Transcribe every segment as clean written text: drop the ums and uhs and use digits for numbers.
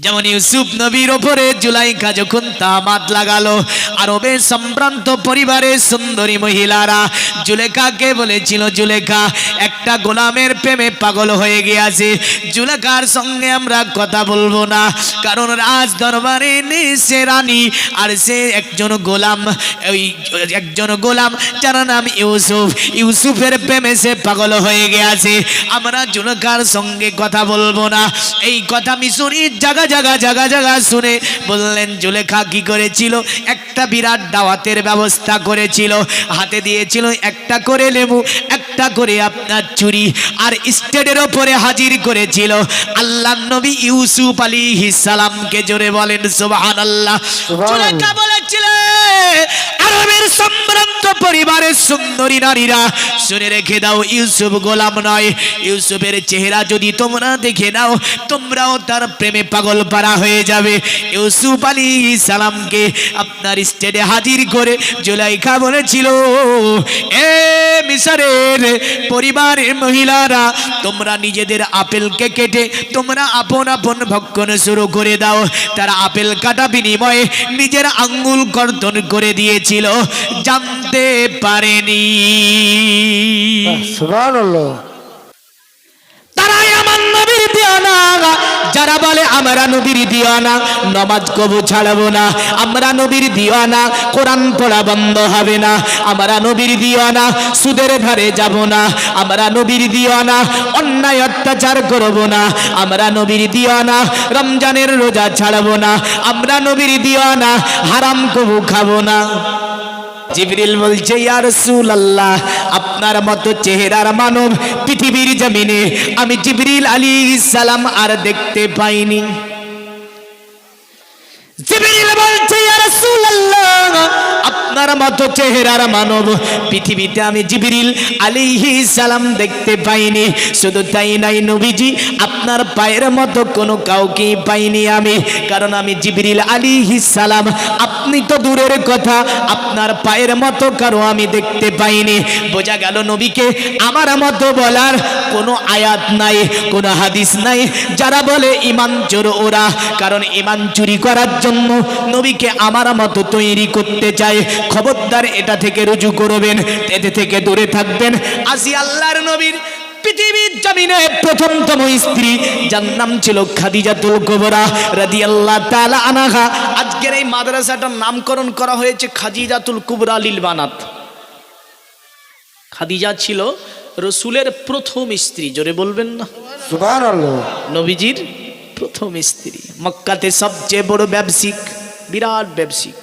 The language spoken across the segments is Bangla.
যেমন ইউসুফ নবীর ওপরে জুলাইখা যখন তামাদ লাগালো, আরবের সম্ভ্রান্ত পরিবারের সুন্দরী মহিলারা জুলেখাকে বলেছিল, জুলেখা একটা গোলামের প্রেমে পাগল হয়ে গিয়েছে, জুলেখার সঙ্গে আমরা কথা বলবো না, কারণ রাজ দরবারে সে রানী আর সে একজন গোলাম, ওই একজন গোলাম যার নাম ইউসুফ, ইউসুফের প্রেমে সে পাগল হয়ে গিয়েছে, আমরা জুলেখার সঙ্গে কথা বলবো না। এই কথা মিশরীর জায়গা জায়গা শুনে বললেন, জুলেখা কি করেছিল? একটা বিরাট দাওয়াতের ব্যবস্থা করেছিল, হাতে দিয়েছিল একটা করে লেবু, একটা করে আপনার চুরি, আর স্টেজের ওপরে হাজির করেছিল আল্লাহর নবী ইউসুফ আলাইহিস সালামকে। জোরে বলেন সুবহানাল্লাহ। জুলেখা বলেছিলেন, আরবের সম্ভ্রান্ত পরিবারের সুন্দরী নারীরা শুনে রেখে দাও, ইউসুফ গোলাম নয়, ইউসুফের চেহারা যদি তোমরা দেখে নাও তোমরাও তার প্রেমে পাগল পারা হয়ে যাবে। ইউসুফ আলাইহিস সালামকে আপনার স্টেজে হাজির করে জুলাইখা বলেছিল, এ মিশরের পরিবারের মহিলারা, তোমরা নিজেদের আপেলকে কেটে তোমরা আপন আপন ভক্ষণ শুরু করে দাও। তারা আপেল কাটা বিনিময়ে নিজের আঙ্গুল কর্তন করে দিয়েছিল, জানতে পারেনি। সুবহানাল্লাহ। তারাই আমার নবীর দিওয়ানা, যারা বলে আমরা নবীর দিওয়ানা, নামাজ কবু ছাড়বো না, আমরা নবীর দিওয়ানা, কোরআন পড়া বন্ধ হবে না, আমরা নবীর দিওয়ানা, সুদের ধারে যাব না, আমরা নবীর দিওয়ানা, অন্যায় অত্যাচার করব না, আমরা নবীর দিওয়ানা, রমজানের রোজা ছাড়বো না, আমরা নবীর দিওয়ানা, হারাম কবু খাবো না। জিবরিল বলছে, ইয়া রাসূলুল্লাহ, আপনার মতো চেহারার মানব পৃথিবীর জমিনে আমি জিবরিল আলাইহিস সালাম আর দেখতে পাইনি। জিবরিল বলছে, ইয়া রাসূলুল্লাহ, আপনার মতো চেহারার মানব পৃথিবীতে আমি জিবরিল আলাইহিস সালাম দেখতে পাইনি। শুধু তাই নাই নবীজি, আপনার পায়ের মতো কোনো কাউকে পাইনি আমি, কারণ আমি জিবরিল আলাইহিস সালাম, আপনি তো দূরের কথা, আপনার পায়ের মতো কারো আমি দেখতে পাইনি। বোঝা গেল নবীকে আমার মতো বলার কোনো আয়াত নাই, কোনো হাদিস নাই। যারা বলে ঈমান চোর ওরা, কারণ ঈমান চুরি করার জন্য নবীকে আমার মতো তৈরি করতে চায়। খবরদার এটা থেকে রুজু করবেন, এতে থেকে দূরে থাকবেন। আসি আল্লাহর নবীর পৃথিবীর জমিনে প্রথমতম স্ত্রী, যার নাম ছিল খাদিজাতুল কুবরা রাদিয়াল্লাহু তাআলা আনহা। আজকের এই মাদ্রাসাটার নামকরণ করা হয়েছে খাদিজাতুল কুবরা লিল বানাত। খাদিজা ছিল রাসূলের প্রথম স্ত্রী, জোরে বলবেন না সুবহানাল্লাহ। নবীজির প্রথম স্ত্রী, মক্কাতে সবচেয়ে বড় ব্যবসায়িক, বিরাট ব্যবসায়িক।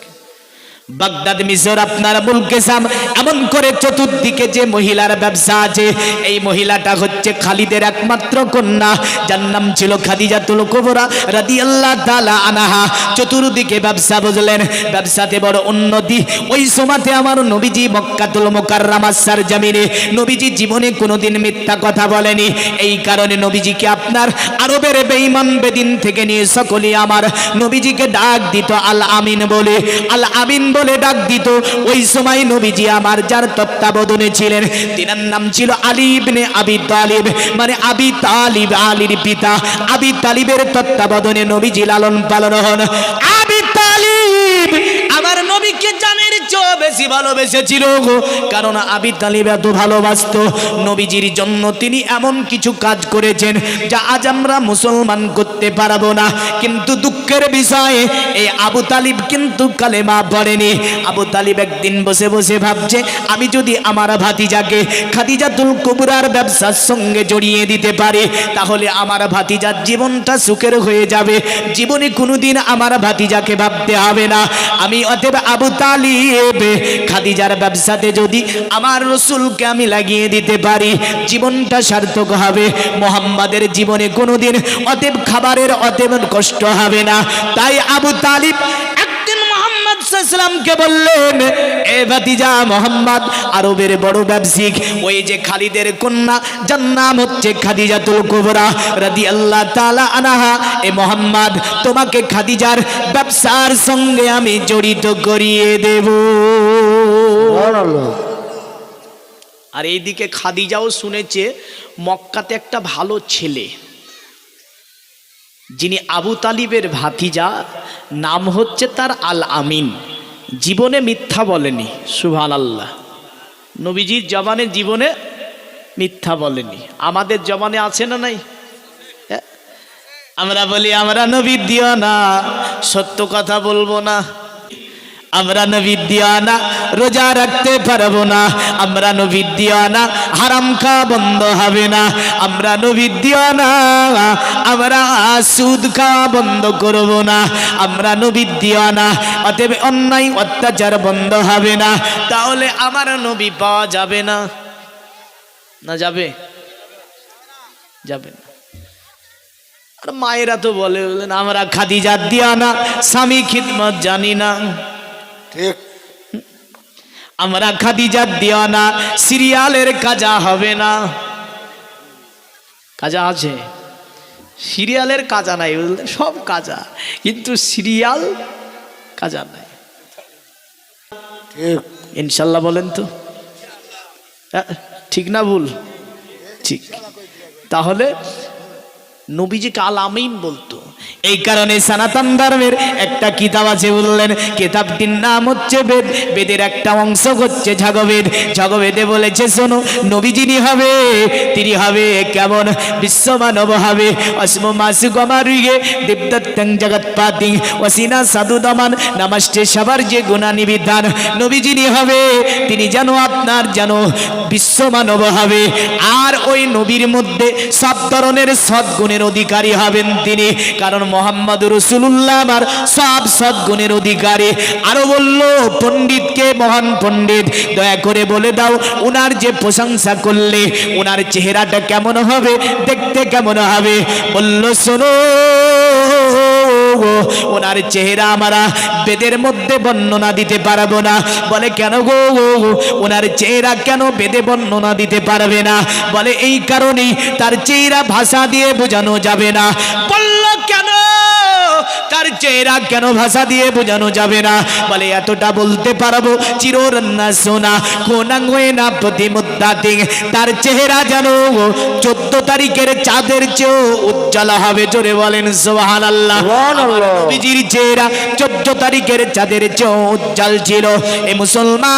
বাগদাদ মিশর আপনার মুলকে শাম, এমন করে চতুর্দিকে যে মহিলার ব্যবসা আছে, এই মহিলাটা হচ্ছে খালিদের একমাত্র কন্যা, যার নাম ছিল খাদিজাতুল কুবরা রাদিয়াল্লাহু তাআলা আনহা। চতুর্দিকে ব্যবসা, বুঝলেন, ব্যবসাতে বড় উন্নতি। ওই সময়তে আমার নবীজি মক্কাতুল মুকাররমার সরজমিনে, নবীজি জীবনে কোনোদিন মিথ্যা কথা বলেনি। এই কারণে নবীজিকে আপনার আরবের বেঈমান বেদিন থেকে নিয়ে সকলে আমার নবীজিকে ডাক দিত আল আমিন বলে, আল আমিন বলে ডাক দিত। ওই সময় নবীজি আমার যার তত্ত্বাবধানে ছিলেন, তিনার নাম ছিল আলী ইবনে আবি তালিব, মানে আবি তালিব, আলীর পিতা। আবি তালিবের তত্ত্বাবধানে নবীজি লালন পালন হন। আবি তালিব আমার নবীকে জানের চেয়ে বেশি ভালোবেসেছিল, কারণ আবি তালিব এত ভালোবাসতো নবীজির জন্য। তিনি এমন কিছু কাজ করেছেন যা আজ আমরা মুসলমান করতে পারবো না। কিন্তু দুঃখের বিষয়, এই আবু তালিব কিন্তু কালেমা পড়েনি। আবু তালিব একদিন বসে বসে ভাবছে, আমি যদি আমার ভাতিজাকে খাদিজাতুল কুবরার ব্যবসার সঙ্গে জড়িয়ে দিতে পারি, তাহলে আমার ভাতিজার জীবনটা সুখের হয়ে যাবে। জীবনে কোনোদিন আমার ভাতিজাকে ভাবতে হবে না। আমি অতএব আবু তালিব খাদিজার ব্যবসাতে যদি আমার রাসূলকে আমি লাগিয়ে দিতে পারি, জীবনটা সার্থক হবে। মুহাম্মাদের জীবনে কোনোদিন অতএব খাবারের অতএব কষ্ট হবে না। তাই আবু তালিব একদিন মুহাম্মদ সাল্লাল্লাহু আলাইহি ওয়াসাল্লামকে বললেন, এ ভাতিজা মুহাম্মদ, আরবের বড় ব্যবসায়িক ওই যে খালিদের কন্যা, যার নাম হচ্ছে খাদিজাতুল কুবরা রাদিয়াল্লাহু তাআলা আনহা, এ মুহাম্মদ, তোমাকে খাদিজার ব্যবসার সঙ্গে আমি জড়িত করিয়ে দেব। সুবহানাল্লাহ। আর এইদিকে খাদিজাও শুনেছে মক্কাতে একটা ভালো ছেলে, যিনি আবু তালিবের ভাতিজা, নাম হচ্ছে তার আল আমিন। জীবনে মিথ্যা বলেনি, সুবহানাল্লাহ। নবীজির জবানে জীবনে মিথ্যা বলেনি। আমাদের জবানে আছে না নাই? আমরা বলি আমরা নবীর দিওয়ানা, সত্য কথা বলবো না। আমরা নবীর দিওয়ানা, রোজা রাখতে পারবো না। আমরা নবীর দিওয়ানা, হারাম খাওয়া বন্ধ হবে না। আমরা নবীর দিওয়ানা, আমরা সুদ খাওয়া বন্ধ করব না। আমরা নবীর দিওয়ানা, অতএব অন্যায় অত্যাচার বন্ধ হবে না। তাহলে আমার নবী পাওয়া যাবে না? না যাবে? যাবে না। আর মায়েরা তো বলে আমরা খাদিজার দিওয়ানা, স্বামী খিদমত জানি না। ঠিক। আমরা খাদিজার দিওয়ানা, সিরিয়ালের কাজা হবে না। কাজা আছে, সিরিয়ালের কাজা নাই, বুঝলেন? সব কাজা, কিন্তু সিরিয়াল কাজা নাই। ঠিক। ইনশাল্লাহ বলেন তো, ঠিক না ভুল? ঠিক। তাহলে নবীজিকে আল আমিন বলতো। এই কারণে সনাতন ধর্মের একটা কিতাব আছে, বললেন কিতাবটির নাম হচ্ছে বেদ। বেদের একটা অংশ হচ্ছে জগবেদ। জগবেদে বলেছে শোনো, নবী যিনি হবে তিনি হবে কেমন? বিশ্বমানব হবে। অস্ম মাসু গমারুগে দেবদত্তং জগৎপাতিং ওসিনা সাধু দমান নমস্তে সবার যে গুণানিবিধান। নবী যিনি হবে তিনি যেন আপনার যেন বিশ্বমানব হবে। আর ওই নবীর মধ্যে সব ধরনের সদ্গুণের অধিকারী হবেন তিনি, কারণ মোহাম্মদ রাসূলুল্লাহ আমার সব সদ্গুণের অধিকারী। আরো বলল পণ্ডিতকে, মহান পণ্ডিত দয়া করে বলে দাও ওনার যে প্রশংসা করলে ওনার চেহারাটা কেমন হবে, দেখতে কেমন হবে? বলল শোনো, ওনার চেহারা আমরা বেদের মধ্যে বর্ণনা দিতে পারবো না। বলে কেন গো? ওনার চেহারা কেন বেদে বর্ণনা দিতে পারবে না? বলে এই কারণেই তার চেহারা ভাষা দিয়ে বোঝানো যাবে না। বলল কেন তার চেহারা কেন ভাষা দিয়ে বোঝানো যাবে না? বলে এতটা বলতে পারবো, চিররন্না সোনা কোনাং হয়ে না প্রতিমুদ্দাতিং, তার চেহারা যেন 14 তারিখের চাঁদের চেয়েও উজ্জ্বল হবে। জোরে বলেন সুবহানাল্লাহ। নবীজির চেহারা 14 তারিখের চাঁদের চেয়েও উজ্জ্বল ছিল। এ মুসলমান,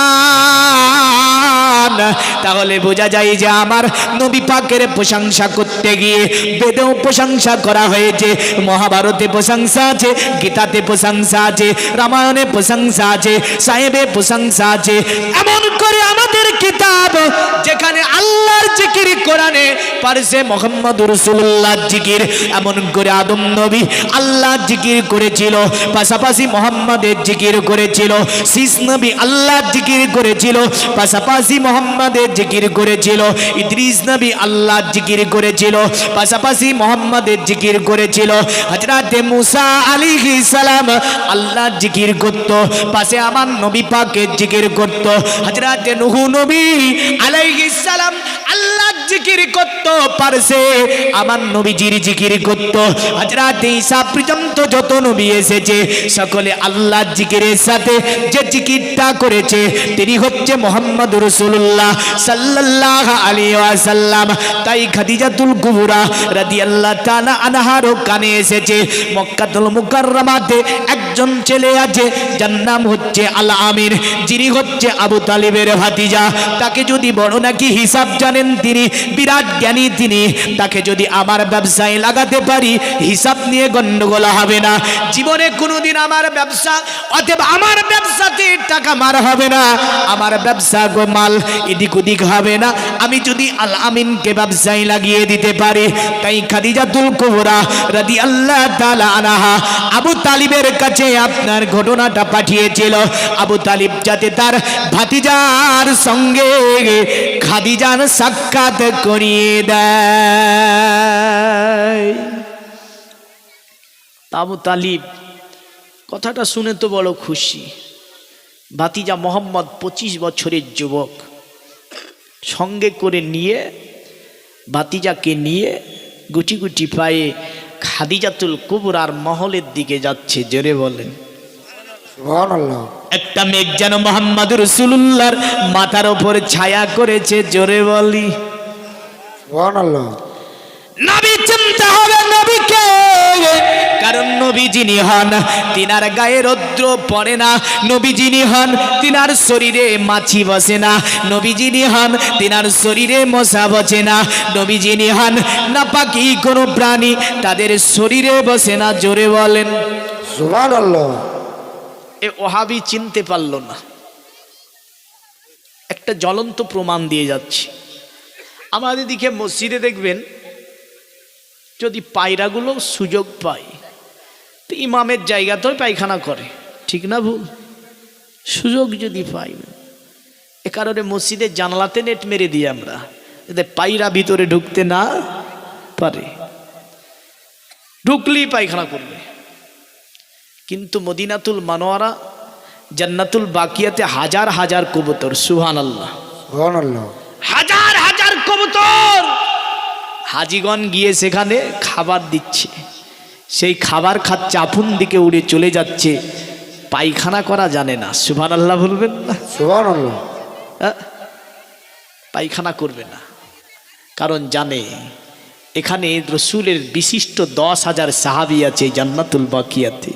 তাহলে বোঝা যায় যে আমার নবী পাকের প্রশংসা করতে গিয়ে বেদেও প্রশংসা করা হয়েছে, মহাভারতে প্রশংসা আছে, গীতাতে প্রশংসা আছে, রামায়ণে প্রশংসা আছে, সাহেবে প্রশংসা আছে। এমন করে আমাদের কিতাব যেখানে আল্লাহর জিকির কোরআনে পারসে মুহাম্মদ রাসূলুল্লাহ জিকির, এমন করে আদম নবী আল্লাহর জিকির করেছিল, পাশাপাশি মুহাম্মাদের জিকির করেছিল। শীষ নবী আল্লাহর জিকির করেছিল, পাশাপাশি মুহাম্মাদের জিকির করেছিল। ইদ্রিস নবী আল্লাহর জিকির করেছিল, পাশাপাশি মুহাম্মাদের জিকির করেছিল। হযরতে মুসা আলাইহিস সালাম আল্লাহর জিকির করত, পাশে আমার নবী পাকের জিকির করত। হযরতে নূহ নবী আলাইহিস সালাম আল্লাহর জিকির করত, পারসে আমার নবীজির জিকির করত। হযরতে ঈসা পর্যন্ত যত নবী এসেছে সকলে আল্লাহর জিকিরের সাথে যে জিকিরটা করেছে তিনি হচ্ছে মুহাম্মদ রাসূলুল্লাহ সাল্লাল্লাহু আলাইহি ওয়াসাল্লাম। তাই খাদিজাতুল কুবরা রাদিয়াল্লাহু তাআলা আনহারও কানে এসেছে মক্কাতুল মুকাররমাতে একজন ছেলে আছে যার নাম হচ্ছে আল আমিন, যিনি হচ্ছে আবু তালিবের ভাতিজা। তাকে যদি বড় নাকি হিসাব জানেন তিনি, বিরাট জ্ঞানী তিনি। তাকে যদি আমার ব্যবসায় লাগাতে পারি হিসাব নিয়ে গন্ডগোল হবে না। জীবনে কোনোদিন আমার ব্যবসা অতএব আমার ব্যবসাতে টাকা মার হবে না, আমার ব্যবসা মাল এদিক ওদিক হবে না, আমি যদি আল আমিনকে ব্যবসায় লাগিয়ে দিতে পারি। তাই খাদিজাতুল কুবরা রাদিয়াল্লাহু তাআলা আনহা আবু তালিবের কাছে আপনার ঘটনাটা পাঠিয়েছিল, আবু তালিব যাতে তার ভাতিজার সঙ্গে খাদিজার সাক্ষাৎ করিয়ে দেয়। আবু তালিব কথাটা শুনে তো বড় খুশি। ভাতিজা মোহাম্মদ 25 বছরের যুবক সঙ্গে করে নিয়ে ভাতিজাকে নিয়ে গুটি গুটি পায়ে খাদিজাতুল কুবরার মহলের দিকে যাচ্ছে। জোরে বলেন সুবহানাল্লাহ। একটা মেঘ যেন মুহাম্মদ রাসূলুল্লাহর মাথার উপর ছায়া করেছে। জোরে বলি সুবহানাল্লাহ। নবী চিনতে হবে নবীকে, কারণ নবী যিনি হন তিনার গায়ে রৌদ্র পড়ে না, নবী যিনি হন তিনার শরীরে মাছি বসে না, নবী যিনি হন তিনার শরীরে মশা বসে না, নবী যিনি হন নাপাকি কোনো প্রাণী তাদের শরীরে বসে না। জোরে বলেন। সুবহানাল্লাহ। এ ওহাবি চিনতে পারল না। একটা জ্বলন্ত প্রমাণ দিয়ে যাচ্ছি। আমাদের দিকে মসজিদে দেখবেন যদি পায়রাগুলো সুযোগ পায় তো ইমামের জায়গাতেও পায়খানা করে, ঠিক না ভুল? সুযোগ যদি পাই, এ কারণে মসজিদের জানালাতে নেট মেরে দিই আমরা, যাতে পায়রা ভিতরে ঢুকতে না পারে, ঢুকলেই পায়খানা করবে। কিন্তু মদিনাতুল মানোয়ারা জান্নাতুল বাকিয়াতে হাজার হাজার কবুতর, সুবহানাল্লাহ সুবহানাল্লাহ, হাজার হাজার কবুতর। হাজিগণ গিয়ে সেখানে খাবার দিচ্ছে, সেই খাবার খাচ্ছে, আপন দিকে উড়ে চলে যাচ্ছে, পায়খানা করা জানে না। সুবহানাল্লাহ বলবেন না? সুবহানাল্লাহ। পায়খানা করবে না, কারণ জানে এখানে রসুলের বিশিষ্ট 10,000 সাহাবী আছে জান্নাতুল বাকিয়াতে,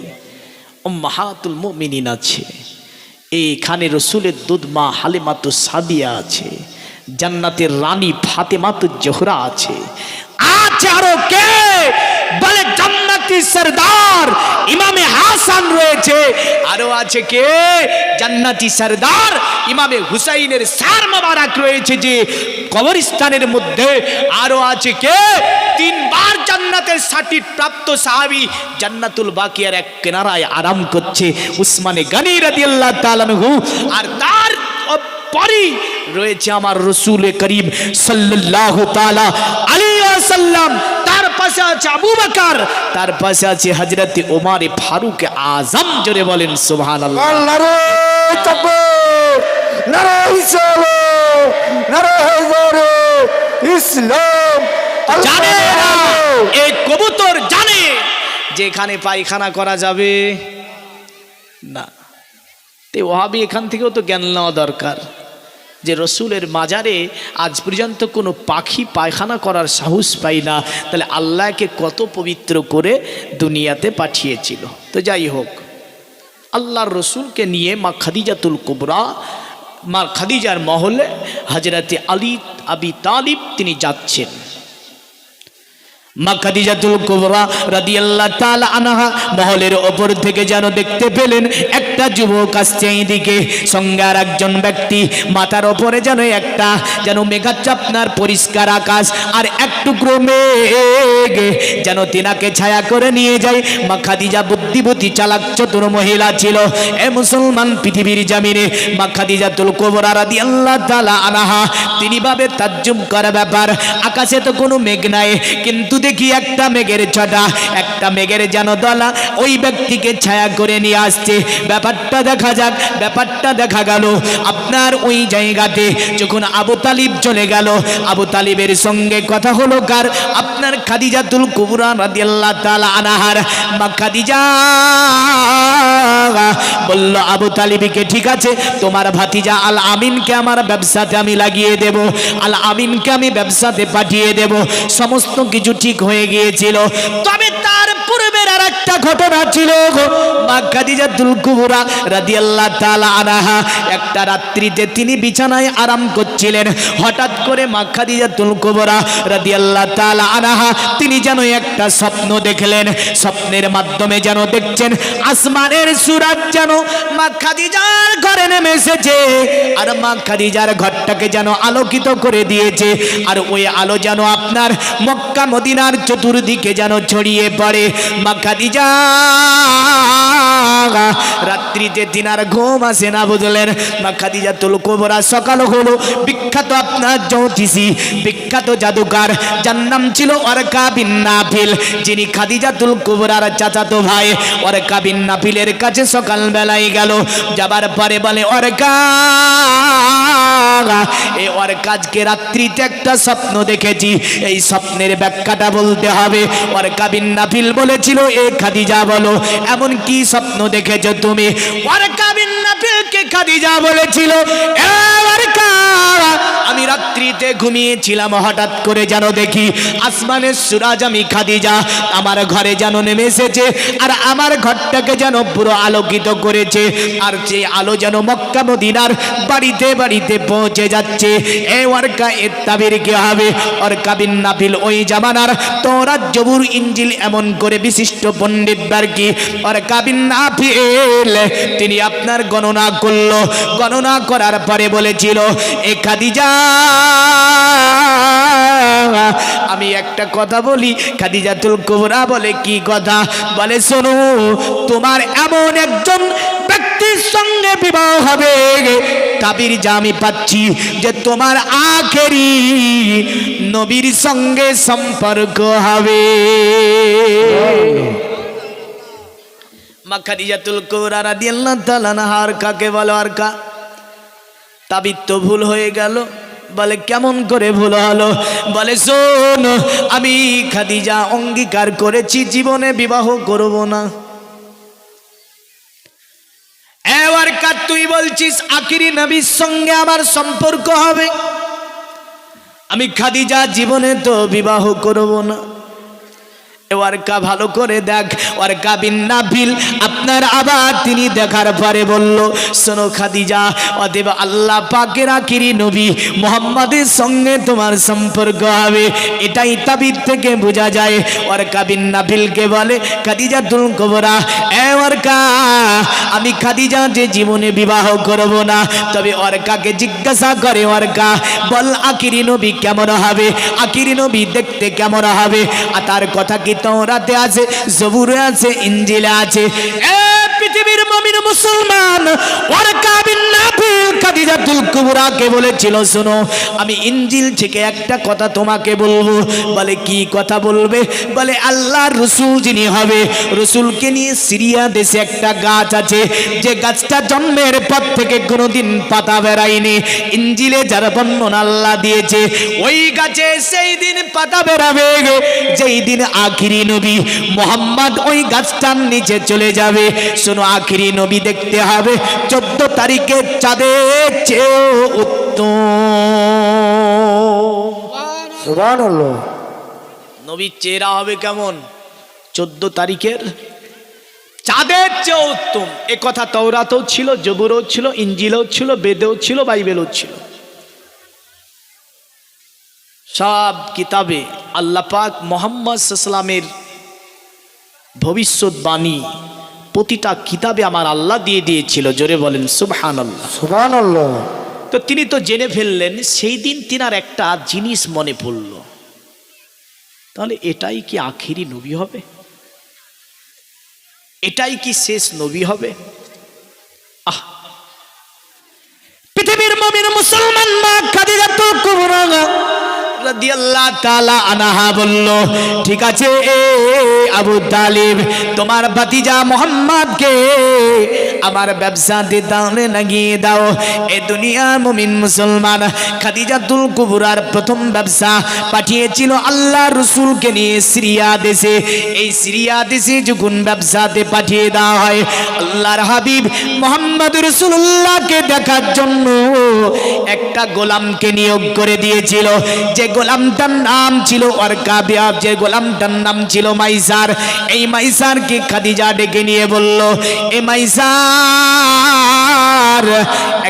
উম্মাহাতুল মুমিনিন আছে, এইখানে রসুলের দুধ মা হালিমাতুস সাদিয়া আছে, জান্নাতের রানী ফাতেমাতুজ জোহরা আছে, আরো কে বলে জান্নাতি সরদার ইমামে হাসান রয়েছে, আরো আছে কে জান্নাতি সরদার ইমামে হুসাইনের সার মোবারক রয়েছে যে কবরস্থানের মধ্যে, আরো আছে কে 3 বার জান্নাতের সার্টিফিকেট প্রাপ্ত সাহাবী জান্নাতুল বাকিয়ার এক কিনারায় আরাম করছে, উসমানে গনি রাদিয়াল্লাহু তাআলা আনহু। আর তার পরই রয়েছে আমার রসুল করিম সাল্লাল্লাহু তাআলা আলাইহি ওয়াসাল্লাম, তার পাশে আছে আবু বকর, তার পাশে আছে হযরত ওমর ফারুক আজম। জোরে বলেন সুবহানাল্লাহ। নারে তাকবীর, নারে ইসলাম, নারে হায়দারে ইসলাম। জানে না, এই কবুতর জানে যে এখানে পায়খানা করা যাবে না। তে ওহাবি এখান থেকেও তো জ্ঞান নেওয়া দরকার যে রসুলের মাজারে আজ পর্যন্ত কোনো পাখি পায়খানা করার সাহস পাই না, তাহলে আল্লাহকে কত পবিত্র করে দুনিয়াতে পাঠিয়েছিল। তো যাই হোক, আল্লাহর রসুলকে নিয়ে মা খাদিজাতুল কুবরা, মা খাদিজার মহলে হযরতে আলী আবি তালিব তিনি যাচ্ছেন। মা খাদিজাতুল কুবরা রাদিয়াল্লাহু তাআলা আনহা মহলের ওপর থেকে যেন দেখতে পেলেন একটা যুবক আসছে এইদিকে, সঙ্গে আর একজন ব্যক্তি, মাথার ওপরে যেন একটা যেন মেঘাচ্ছন্নার পরিষ্কার আকাশ আর এক টুকরো মেঘ যেন তিনাকে ছায়া করে নিয়ে যায়। মা খাদিজা বুদ্ধিমতী চালাক চতুর মহিলা ছিল। এ মুসলমান পৃথিবীর জমিনে মা খাদিজাতুল কুবরা রাদিয়াল্লাহু তাআলা আনহা তিনি ভাবে তাজ্জুব করা ব্যাপার, আকাশে তো কোনো মেঘ নাই, কিন্তু দেখি একটা মেঘের ছটা, একটা মেঘের যেন দলা ওই ব্যক্তিকে ছায়া করে নিয়ে আসছে। ব্যাপারটা দেখা যাক। ব্যাপারটা দেখা গেল আপনার ওই জায়গাতে যখন আবু তালিব চলে গেল, আবু তালিবের সঙ্গে কথা হলো কার? আপনার খাদিজাতুল কুবরা রাদিয়াল্লাহু তাআলা আনহার মা খাদিজা বলল আবু তালিবকে, ঠিক আছে তোমার ভাতিজা আল আমিনকে আমার ব্যবসাতে আমি লাগিয়ে দেব, আল আমিনকে আমি ব্যবসাতে পাঠিয়ে দেব। সমস্ত কিছু ঠিক হয়ে গিয়েছিল, তবে তার পূর্বের আর একটা ঘটনা ছিল। মা খাদিজাতুল কুবরা রাদিয়াল্লাহু তাআলা আনহা একটা রাত্রিতে তিনি বিছানায় আরাম করছিলেন, হঠাৎ করে মা খাদিজাতুল কুবরা রাদিয়াল্লাহু তাআলা আনহা তিনি যেন একটা স্বপ্ন দেখলেন। স্বপ্নের মাধ্যমে যেন দেখছেন আসমানের সূরজ যেন মা খাদিজার ঘরে নেমে এসেছে, আর মা খাদিজার ঘরটাকে যেন আলোকিত করে দিয়েছে, আর ওই আলো যেন আপনার মক্কা মদিনার চতুর্দিকে যেন ছড়িয়ে পড়ে। মা খাদিজা রাত্রিতে তিনার ঘুম আসে না, বুঝলেন? মা খাদিজাতুল কুবরা সকাল হলো, বিখ্যাত আপনার জ্যোতিষী, বিখ্যাত জাদুকার, যার নাম ছিল ওয়ারকা বিন নাফিল, যিনি খাদিজাতুল কুবরার চাচাতো ভাই, ওয়ারকা বিন নাফিলের কাছে সকাল বেলায় গেল। যাবার পরে বলে, ওয়ারকা এই ওয়ারকাজকে রাত্রিতে একটা স্বপ্ন দেখেছি, এই স্বপ্নের ব্যাখ্যাটা বলতে হবে। ওয়ারকা বিন নাফিল বলেছিল, এ খাদিজা বলো এমন কি স্বপ্ন দেখেছো তুমি? ওয়ারকা বিন নাফিলকে খাদিজা বলেছিল, এ ওয়ারকা আমি রাত্রিতে ঘুমিয়েছিলাম, হঠাৎ করে যেন দেখি আসমানের সুরাজ আমি খাদিজা আমার ঘরে যেন নেমে এসেছে, আর আমার ঘরটাকে যেন পুরো আলোকিত করেছে, আর যে আলো যেন মক্কা মদিনার বাড়িতে বাড়িতে পৌঁছে যাচ্ছে। এ ওয়ারকা এর তাবির কি হবে? ওয়ারকা বিন নাফিল ওই জামানার তওরাত জবুর ইনজিল এমন করে বিশিষ্ট পণ্ডিত বারকি ওয়ারকা বিন নাফিল তিনি আপনার গণনা করলো, গণনা করার পরে বলেছিল, এ খাদিজা আমি একটা কথা বলি। খাদিজাতুল কুবরা বলে, কি কথা? বলে, শোনো, তোমার এমন একজন ব্যক্তির সঙ্গে বিবাহ হবে, তাবির যা আমি পাচ্ছি যে তোমার আখেরি নবীর সঙ্গে সম্পর্ক হবে। মা খাদিজাতুল কুবরা রাদিয়াল্লাহু তাআলা আনহার কাকে বলো? আর কা তাবির তো ভুল হয়ে গেল। বলে, কেমন করে ভুল হলো? বলে, শোন, আমি খাদিজা অঙ্গীকার করেছি জীবনে বিবাহ করব না। এবার কার তুই বলছিস আখিরি নবীর সঙ্গে আমার সম্পর্ক হবে? আমি খাদিজা জীবনে তো বিবাহ করব না। ওয়ারকা ভালো করে দেখ, ওয়ারকা বিন নাফিল আপনার আবার তিনি দেখার পরে বলল, শোনো খাদিজা, অতএব আল্লাহ পাকের আখিরি নবী মুহাম্মাদের সঙ্গে তোমার সম্পর্ক হবে, এটাই তাবির থেকে বোঝা যায়। ওয়ারকা বিন নাফিলকে বলে, খাদিজাতুল কুবরা, এ ওয়ারকা, আমি খাদিজা যে জীবনে বিবাহ করব না। তবে ওয়ারকাকে জিজ্ঞাসা করে, ওয়ারকা বল আখিরি নবী কেমন হবে? আখিরি নবী দেখতে কেমন হবে? আর তার কথা কি তাওরাতে আছে, জবুরে আছে, ইনজিলে আছে? এ পৃথিবীর মুমিন মুসলমান, ওয়ারকা বিন নাফিল খাদিজাতুল কুবরাকে বলেছিল, শোনো, আমি ইনজিল থেকে একটা কথা তোমাকে বলবো। বলে, কি কথা বলবে? বলে, আল্লাহর রাসূল যিনি হবে, রাসূলকে নিয়ে সিরিয়া দেশে একটা গাছ আছে, যে গাছটা জন্মের পর থেকে কোনোদিন পাতা বেরায়নি। ইনজিলে যার বর্ণনা আল্লাহ দিয়েছে, ওই গাছে সেই দিন পাতা বেরাবে যেই দিন আখিরি নবী মুহাম্মদ ওই গাছটার নিচে চলে যাবে। শোনো, আখিরি নবী দেখতে হবে 14 তারিখে চাঁদের চেয়েও উত্তম। সুবহানাল্লাহ। নবীর চেহারা হবে কেমন? 14 তারিখের চাঁদের চেয়ে উত্তম। এ কথা তাওরাতেও ছিল, জবুরেও ছিল, ইনজিলেও ছিল, বেদেও ছিল, বাইবেলও ছিল। সব কিতাবে আল্লাহ পাক মুহাম্মদ সাল্লাল্লাহু ভবিষ্যৎবাণী প্রতিটা কিতাবে আমার আল্লাহ দিয়ে দিয়েছিল। জোরে বলেন সুবহানাল্লাহ। সুবহানাল্লাহ। তো তিনি তো জেনে ফেললেন, সেই দিন তিনার একটা জিনিস মনে পড়ল, তাহলে এটাই কি আখিরি নবী হবে? এটাই কি শেষ নবী হবে? পৃথিবীর মুমিন মুসলমান মা খাদিজাতুল কুবরা রাদিয়াল্লাহু তাআলা আনহা বলল, ঠিক আছে এ আবু তালিব, তোমার ভাতিজা মুহাম্মদকে আমার ব্যবসাতে তাহলে লাগিয়ে দাও। এ দুনিয়ার মুমিন মুসলমান খাদিজাতুল কুবরার প্রথম ব্যবসা পাঠিয়েছিল আল্লাহর রাসূলকে নিয়ে সিরিয়া দেশে। এই সিরিয়া দেশে যখন ব্যবসাতে পাঠিয়ে দেওয়া হয়, আল্লাহর হাবিব মুহাম্মদ রাসূলুল্লাহকে দেখার জন্য একটা গোলামকে নিয়োগ করে দিয়েছিল, যে গোলামটার নাম ছিল ওয়ারকা, যে গোলামটার নাম ছিল মাইসার। এই মাইসারকে খাদিজা ডেকে নিয়ে বলল, এ মাইসার,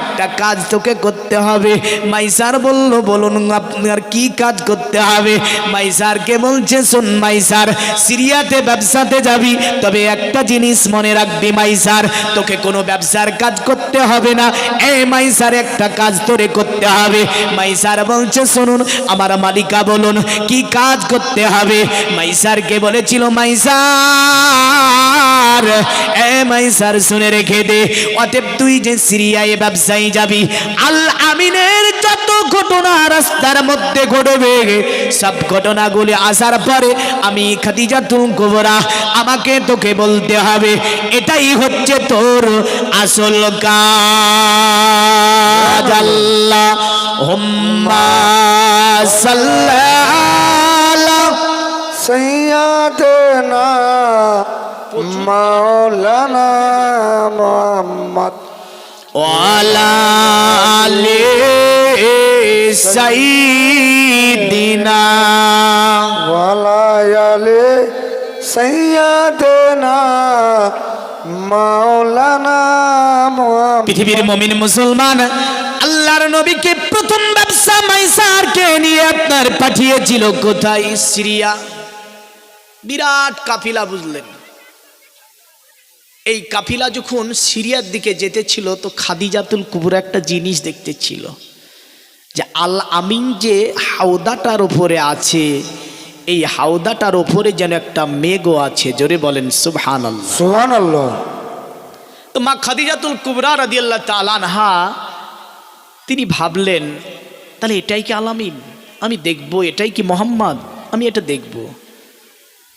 একটা কাজ তোকে করতে হবে। মাইসার বলল, বলুন আপনার কি কাজ করতে হবে? মাইসারকে বলছে, শোন মাইসার, সিরিয়াতে ব্যবসাতে যাবি, তবে একটা জিনিস মনে রাখবি মাইসার, তোকে কোনো ব্যবসার কাজ করতে হবে না। এ মাইসার, একটা কাজ তোরে করতে হবে। মাইসার বলছে, শুনুন আমার মালিকা বলুন কি কাজ করতে হবে? মাইসারকে বলেছিল, মাইসার, এ মাইসার শুনে রেখে দে, অতএব তুই যে সিরিয়ায় ব্যবসায়ী যাবি, আল আমিনের যত ঘটনা রাস্তার মধ্যে ঘটবে, সব ঘটনাগুলি আসার পরে আমি খাদিজাতুল কুবরা আমাকে তোকে বলতে হবে, এটাই হচ্ছে তোর আসল কাজ। আল্লাহুম্মা সাল্লি আলা সাইয়্যিদিনা মাওলানা মুহাম্মদ ওয়ালা আলি সাইয়্যিদিনা ওয়ালায়ালে সাইয়্যিদিনা মাওলানা মুহাম্মদ। পৃথিবীর মুমিন মুসলমান আল্লাহর নবীকে প্রথম ব্যবসা মাইসারকে নিয়ে আপনার পাঠিয়েছিল কোথায়? সিরিয়া। বিরাট কাফিলা, বুঝলেন? এই কাফিলা যখন সিরিয়ার দিকে যেতেছিল তো খাদিজাতুল কুবরা একটা জিনিস দেখতে ছিল, যে আল আমিন যে হাওদাটার উপরে আছে, এই হাওদাটার উপরে যেন একটা মেঘও আছে। জোরে বলেন সুবহানাল্লাহ। সুবহানাল্লাহ। তো মা খাদিজাতুল কুবরা রাদিয়াল্লাহু তাআলা আনহা তিনি ভাবলেন, তাহলে এটাই কি আল আমিন? আমি দেখব, এটাই কি মোহাম্মদ? আমি এটা দেখব।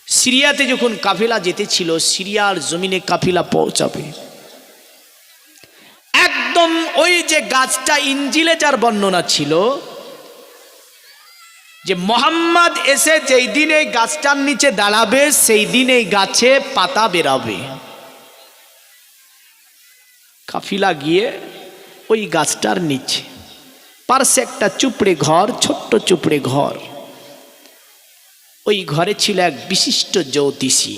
সিরিয়াতে যখন কাফিলা যেতেছিল, সিরিয়ার জমিনে কাফিলা পৌঁছাবে, একদম ওই যে গাছটা ইঞ্জিলে যার বর্ণনা ছিল যে মোহাম্মদ এসে যেই দিন এই গাছটার নিচে দাঁড়াবে সেই দিন এই গাছে পাতা বেরাবে। কাফিলা গিয়ে ওই গাছটার নিচে, পার্শ্বে একটা চুপড়ে ঘর, ছোট্ট চুপড়ে ঘর। ওই ঘরে ছিল এক বিশিষ্ট জ্যোতিষী,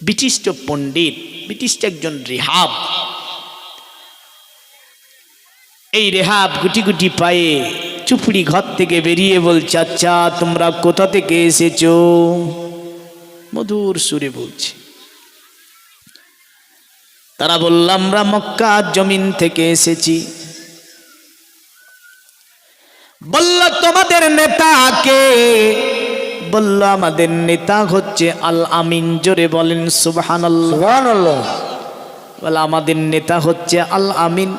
বিশিষ্ট পণ্ডিত, বিশিষ্ট একজন রেহাব। এই রেহাব গুটি গুটি পায়ে চুপড়ি ঘর থেকে বেরিয়ে বলছে, আচ্ছা তোমরা কোথা থেকে এসেছো? মধুর সুরে বলছে। তারা বলল, আমরা মক্কা জমিন থেকে এসেছি। বলল, তোমাদের নেতা কে? বলল, আমাদের নেতা হচ্ছে আল আমিন। জোরে বলেন সুবহানাল্লাহ। সুবহানাল্লাহ। বলে, আমাদের নেতা হচ্ছে আল আমিন।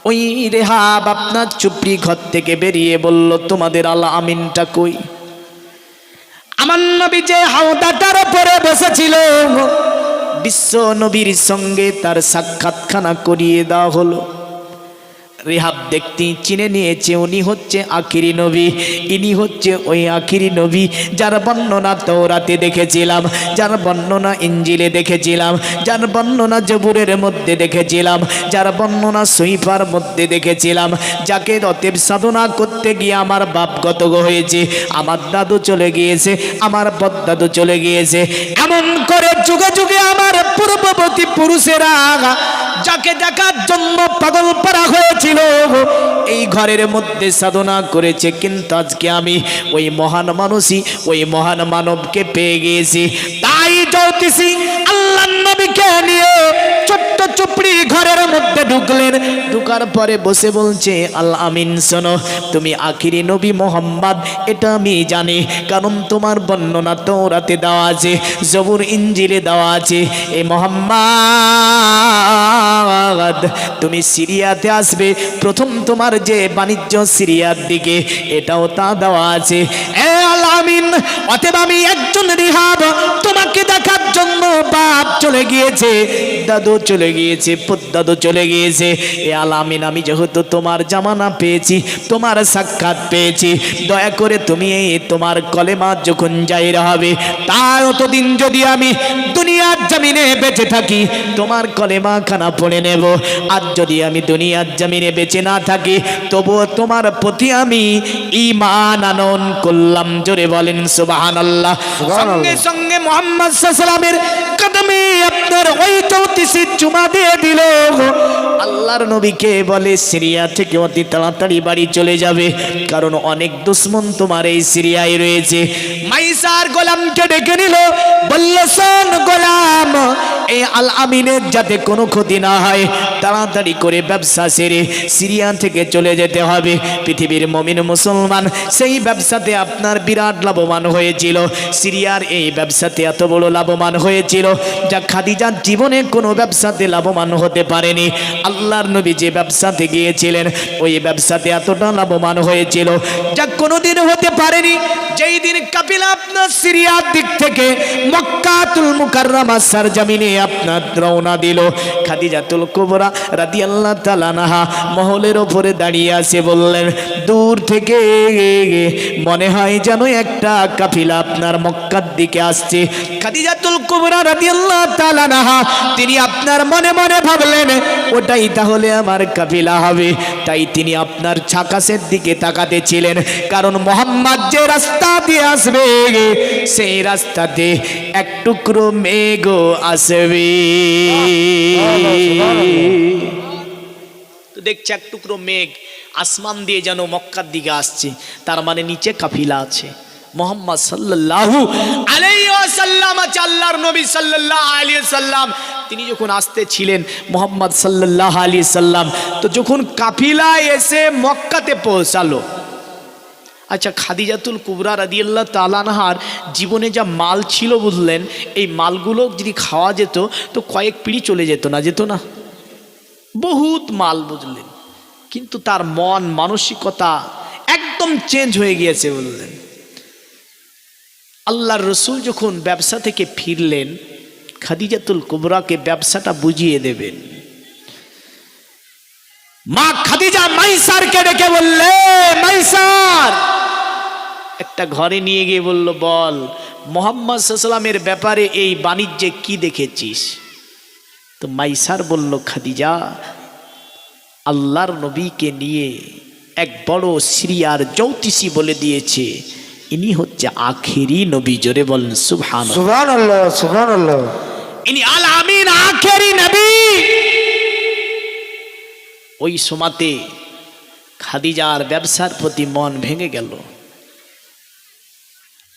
ওই রেহাব আপনার চুপড়ি ঘর থেকে বেরিয়ে বলল, তোমাদের আল আমিনটা কই? আমার নবী যে হাওদাটার উপরে বসেছিল, বিশ্ব নবীর সঙ্গে তার সাক্ষাৎখানা করিয়ে দেওয়া হলো। রেহাব দেখতে চিনে নিয়েছে, উনি হচ্ছে আখিরি নবী, ইনি হচ্ছে ওই আখিরি নবী যার বর্ণনা তাওরাতে দেখেছিলাম, যার বর্ণনা ইঞ্জিলে দেখেছিলাম, যার বর্ণনা জবুরের মধ্যে দেখেছিলাম, যার বর্ণনা সহিফার মধ্যে দেখেছিলাম, যাকে অতএব সাধনা করতে গিয়ে আমার বাপ গত হয়েছে, আমার দাদু চলে গিয়েছে, আমার বদদাদু চলে গিয়েছে, এমন করে যুগে যুগে আমার পূর্ববর্তী পুরুষেরা যাকে দেখার জন্য পাগল পারা হয়েছিল এই ঘরের মধ্যে সাধনা করেছে। কিন্তু আজকে আমি ওই মহান মানুষই, ওই মহান মানবকে পেয়ে গিয়েছি। তাই জ্যোতিষী আল্লাহর নবীকে নিয়ে ছোট্ট চুপড়ি ঘরের মধ্যে ঢুকলেন। ঢুকার পরে বসে বলছে, আল আমিন শোনো, তুমি আখিরি নবী মোহাম্মদ, এটা আমি জানি, কারণ তোমার বর্ণনা তাওরাতে দেওয়া আছে, জবুর ইঞ্জিলে দেওয়া আছে। এই মোহাম্মদ তুমি সিরিয়াতে আসবে, প্রথম তোমার যে বাণিজ্য সিরিয়ার দিকে, এটাও তা দেওয়া আছে। এ আল আমিন, অতএব আমি একজন রিহাব, তোমাকে দেখার জন্য বাপ চলে গিয়েছে, দাদু চলে গিয়েছে, পদ্দাদু চলে গিয়েছে। এ আল আমিন, আমি যেহেতু তোমার জামানা পেয়েছি, তোমার সাক্ষাৎ পেয়েছি, দয়া করে তুমি এই তোমার কলেমা যখন জাহির হবে, তাই অতদিন যদি আমি দুনিয়ার জমিনে বেঁচে থাকি তোমার কলেমা খানা পড়ে নেব। আর যদি আমি দুনিয়ার জমিনে বেঁচে না থাকি তবুও তোমার প্রতি আমি ঈমান আনয়ন করলাম। জোরে বলেন সুবহানাল্লাহ। সঙ্গে সঙ্গে মুহাম্মদ সাল্লাল্লাহু আলাইহি ওয়াসাল্লামের কদমে আপনার ওই জ্যোতিষী চুমা দিয়ে দিল। আল্লাহর নবীকে বলে, সিরিয়া থেকে অতি তাড়াতাড়ি বাড়ি চলে যাবে, কারণ অনেক দুশমন তোমার এই সিরিয়ায় রয়েছে। মাইসার গোলামকে ডেকে নিল, বলল, শোন গোলাম, এই আল আমিনের যাতে কোনো ক্ষতি না হয়, তাড়াতাড়ি করে ব্যবসা সেরে সিরিয়া থেকে চলে যেতে হবে। পৃথিবীর মুমিন মুসলমান সেই ব্যবসাতে আপনার বিরাট লাভবান হয়েছিল। সিরিয়ার এই ব্যবসাতে এত বড় লাভবান হয়েছিল যা খাদিজার জীবনে কোনো ব্যবসাতে লাভবান হতে পারেনি। আল্লাহর নবী যে ব্যবসাতে গিয়েছিলেন ওই ব্যবসাতে এতটা লাভবান হয়েছিল যা কোনোদিন হতে পারেনি। যেই দিন কাফিলা আপনার সিরিয়ার দিক থেকে মক্কাতুল মুকাররমা সরজমিনে আপনার রওনা দিল, খাদিজাতুল কুবরা রাদিয়াল্লাহু তাআলা আনহা মহলের ওপরে দাঁড়িয়ে আছে, বললেন, দূর থেকে মনে হয় যেন একটা কাফিলা আপনার মক্কার দিকে আসছে। খাদিজাতুল কুবরা রাদিয়াল্লাহু তাআলা আনহা তিনি আপনার মনে মনে ভাবলেন ওটাই তাহলে আমার কাফিলা হবে, তাই তিনি আপনার ছাকাসের দিকে তাকাতে ছিলেন, কারণ মোহাম্মদ যে রাস্তা দিয়ে আসবে সেই রাস্তাতে এক টুকরো মেঘও আসবে। তো দেখছে এক টুকরো মেঘ আসমান দিয়ে যেন মক্কার দিকে আসছে, তার মানে নিচে কাফিলা আছে। মোহাম্মদ সাল্লাল্লাহু আলাইহি ওয়াসাল্লাম আছে, আল্লাহর নবী সাল্লাল্লাহু আলাইহি ওয়াসাল্লাম তিনি যখন আসতে ছিলেন মোহাম্মদ সাল্লাল্লাহু আলাইহি ওয়াসাল্লাম, তো যখন কাফিলা এসে মক্কাতে পৌঁছালো, আচ্ছা খাদিজাতুল কুবরা রাদিয়াল্লাহু তাআলা আনহার জীবনে যা মাল ছিল বুঝলেন, এই মালগুলো যদি খাওয়া যেত তো কয়েক পিঁড়ি চলে যেত না, যেত না, বহুত মাল বুঝলেন, কিন্তু তার মন মানসিকতা একদম চেঞ্জ হয়ে গিয়েছে বললেন। আল্লাহর রসুল যখন ব্যবসা থেকে ফিরলেন খাদিজাতুল কুবরাকে ব্যবসাটা বুঝিয়ে দেবেন, মা খাদিজা মাইসারকে ডেকে বললে, মাইসার একটা ঘরে নিয়ে গিয়ে বলল, বল মুহাম্মদ সাল্লাল্লাহু আলাইহি ওয়াসাল্লামের ব্যাপারে এই বাণিজ্যে কি দেখেছিস? তো মাইসার বলল, খাদিজা আল্লাহর নবীকে নিয়ে এক বড় সিরিয়ার জ্যোতিষী বলে দিয়েছে ইনি হচ্ছে আখেরি নবী। জোরে বলেন সুবহানাল্লাহ, সুবহানাল্লাহ, সুবহানাল্লাহ। ইনি আল আমিন আখেরি নবী। ওই সময়তে খাদিজার ব্যবসার প্রতি মন ভেঙে গেল।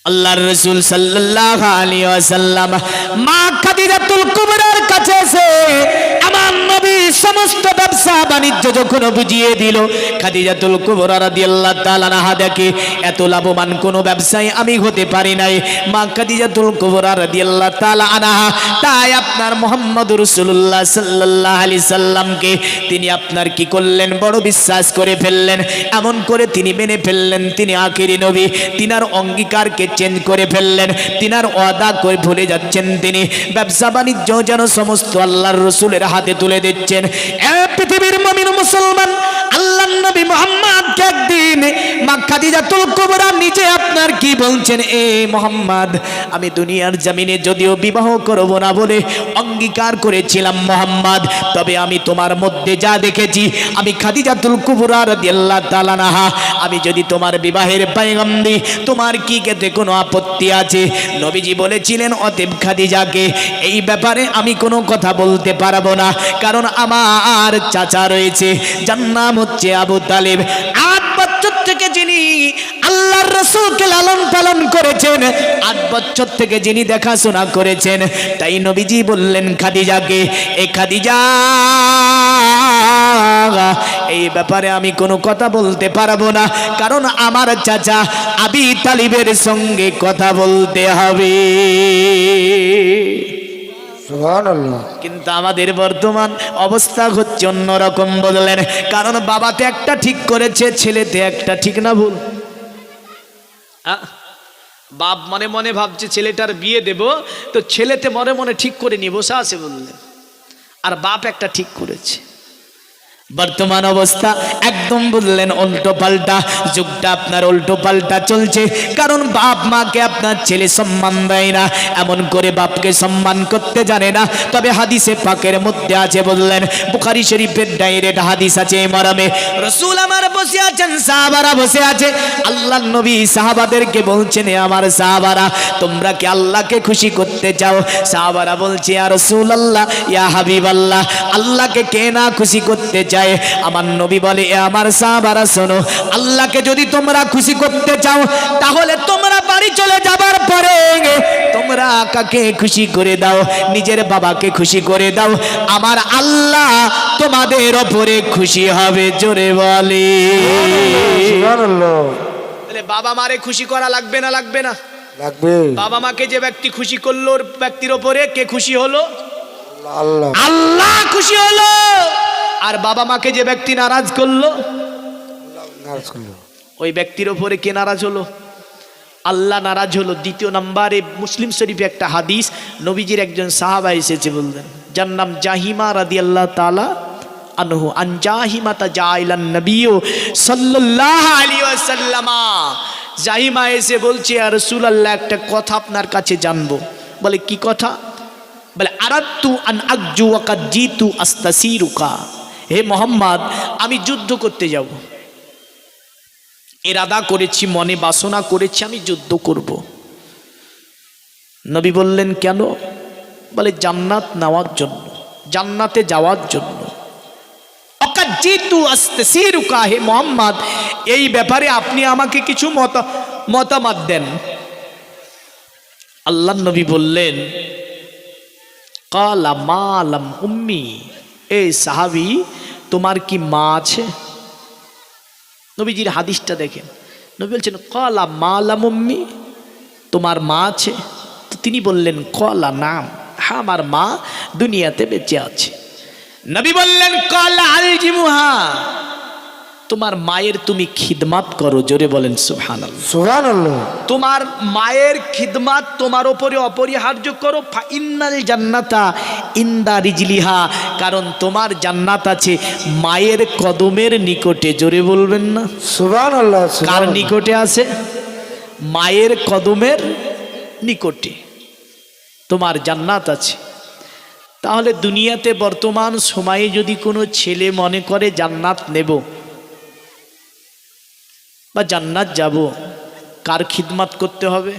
আল্লাহর রাসূল সাল্লাল্লাহু আলাইহি ওয়াসাল্লাম মা খাদিজাতুল কুবরার কাছে এসে আমার নবী সমস্ত ব্যবসা বাণিজ্য যখন বুঝিয়ে দিল, খাদিজাতুল কুবরা রাদিয়াল্লাহু তাআলা আনহা দেখে এত লাভবান কোনো ব্যবসায়ী আমি হতে পারি নাই। মা খাদিজাতুল কুবরা রাদিয়াল্লাহু তাআলা আনহা তাই আপনার মুহাম্মদুর রাসূলুল্লাহ সাল্লাল্লাহু আলাইহি সাল্লামকে তিনি আপনার কি করলেন, বড় বিশ্বাস করে ফেললেন, এমন করে তিনি মেনে ফেললেন তিনি আখেরি নবী। তিনার অঙ্গীকারকে চেঞ্জ করে ফেললেন, তিনার ওয়াদা করে ভুলে যাচ্ছেন, তিনি ব্যবসা বাণিজ্য যেন সমস্ত আল্লাহর রসুলের হাতে তুলে দিচ্ছেন। পৃথিবীর মুমিন মুসলমান আল্লাহর নবী মুহাম্মদকে একদিন মা খাদিজাতুল কুবরা নিজে আপনার কি বলছেন, এ মুহাম্মদ আমি দুনিয়ার জমিনে যদিও বিবাহ করব না বলে অঙ্গীকার করেছিলাম মুহাম্মদ, তবে আমি তোমার মধ্যে যা দেখেছি, আমি খাদিজাতুল কুবরা রাদিয়াল্লাহু তাআলা আনহা আমি যদি তোমার বিবাহের পয়গাম দিই তোমার কি কেতে কোনো আপত্তি আছে? নবীজি বলেছিলেন অতএব খাদিজাকে এই ব্যাপারে আমি কোনো কথা বলতে পারবো না, কারণ আমার চাচা রয়েছে যার নাম হচ্ছে আবু তালিব। 8 বছর থেকে যিনি আল্লাহর রাসূলকে লালন পালন করেছেন, 8 বছর থেকে যিনি দেখাশোনা করেছেন, তাই নবীজি বললেন খাদিজাকে, এ খাদিজা এই ব্যাপারে আমি কোনো কথা বলতে পারবো না, কারণ আমার চাচা আবি তালিবের সঙ্গে কথা বলতে হবে। সুবহানাল্লাহ। কিন্তু আমাদের বর্তমান অবস্থা হচ্ছে অন্যরকম বললেন, কারণ বাবাতে একটা ঠিক করেছে, ছেলেতে একটা ঠিক, না ভুল? বাপ মনে মনে ভাবছে ছেলেটার বিয়ে দেব, তো ছেলেতে মনে মনে ঠিক করে নিয়ে বসে আছে বললেন, আর বাপ একটা ঠিক করেছে। বর্তমান অবস্থা একদম বললেন উল্টো পাল্টা, যুগটা আপনার উল্টো পাল্টা চলছে, কারণ বাপ মাকে আপনার ছেলে সম্মান দেয় না, এমন করে বাপকে সম্মান করতে জানে না। তবে হাদিসে পাকের মধ্যে আছে বললেন, বুখারী শরীফের ডাইরেক্ট হাদিস আছে এই মর্মে, রাসূল আমার বসে আছেন, সাহাবারা বসে আছে, আল্লাহর নবী সাহাবাদেরকে বলছেন, এ আমার সাহাবারা তোমরা কি আল্লাহকে খুশি করতে চাও? সাহাবারা বলছে, ইয়া রাসূলুল্লাহ, ইয়া হাবিবাল্লাহ, আল্লাহকে কে না খুশি করতে চায়? আমার নবী বলে, এ আমার সাহাবারা শোনো, আল্লাহকে যদি তোমরা খুশি করতে চাও তাহলে তোমরা বাড়ি চলে যাবার পরে তোমরা কাকে খুশি করে দাও? নিজের বাবাকে খুশি করে দাও, আমার আল্লাহ তোমাদের উপরে খুশি হবে। জোরে বলে সুবহানাল্লাহ। তাহলে বাবা মারে খুশি করা লাগবে না, লাগবে না? লাগবে। বাবা মাকে যে ব্যক্তি খুশি করলো, ওর ব্যক্তির উপরে কে খুশি হলো? আল্লাহ, আল্লাহ খুশি হলো। আর বাবা মাকে যে ব্যক্তি নারাজ করলো, ওই ব্যক্তির উপরে কে নারাজ হলো? আল্লাহ নারাজ হলো। দ্বিতীয় নম্বরে মুসলিম শরীফে একটা হাদিস, নবীজির একজন সাহাবা এসেছে বললেন, যার নাম জাহিমা রাদিয়াল্লাহু তাআলা আনহু, আন জাহিমাতা জাইলান নবী সাল্লাল্লাহু আলাইহি ওয়াসাল্লাম। জাহিমা এসে বলছে, ইয়া রাসূলুল্লাহ একটা কথা আপনার কাছে জানবো। বলে কি কথা? বলে আরাদতু আন আকজু ওয়া কাদ জিতু আস্তাসিরুকা, হে মোহাম্মদ আমি যুদ্ধ করতে যাব, ইরাদা করেছি, মনে বাসনা করেছি আমি যুদ্ধ করব। নবী বললেন কেন? বলে জান্নাত নেওয়ার জন্য, জান্নাতে যাওয়ার জন্য। ওয়াকাদ জিতু আস্তাসিরুকা, হে মোহাম্মদ এই ব্যাপারে আপনি আমাকে কিছু মতামত দেন। আল্লাহ নবী বললেন কালা মা লাম উম্মি, এই সাহাবী তোমার কি মা আছে? নবীজির হাদিসটা দেখেন, নবী বলছেন কালা মা লাম উম্মি, তোমার মা আছে? তো তিনি বললেন কালা নাম, হ্যাঁ আমার মা দুনিয়াতে বেঁচে আছে। নবী বললেন কালা আলজিমুহা, তোমার মায়ের তুমি খিদমাত করো, জোরে বলেন সুবহানাল্লাহ। সুবহানাল্লাহ। তোমার মায়ের খিদমাত তোমার উপরে অপরিহার্য করো। ফাইন্নাল জান্নাতা ইনদা রিজলিহা, কারণ তোমার জান্নাত আছে মায়ের কদমের নিকটে, জোরে বলবেন না সুবহানাল্লাহ। কার নিকটে আছে? মায়ের কদমের নিকটে তোমার জান্নাত আছে। তাহলে দুনিয়াতে বর্তমান সময়ে যদি কোনো ছেলে মনে করে জান্নাত নেব বা জান্নাত যাব, কার খিদমাত করতে হবে?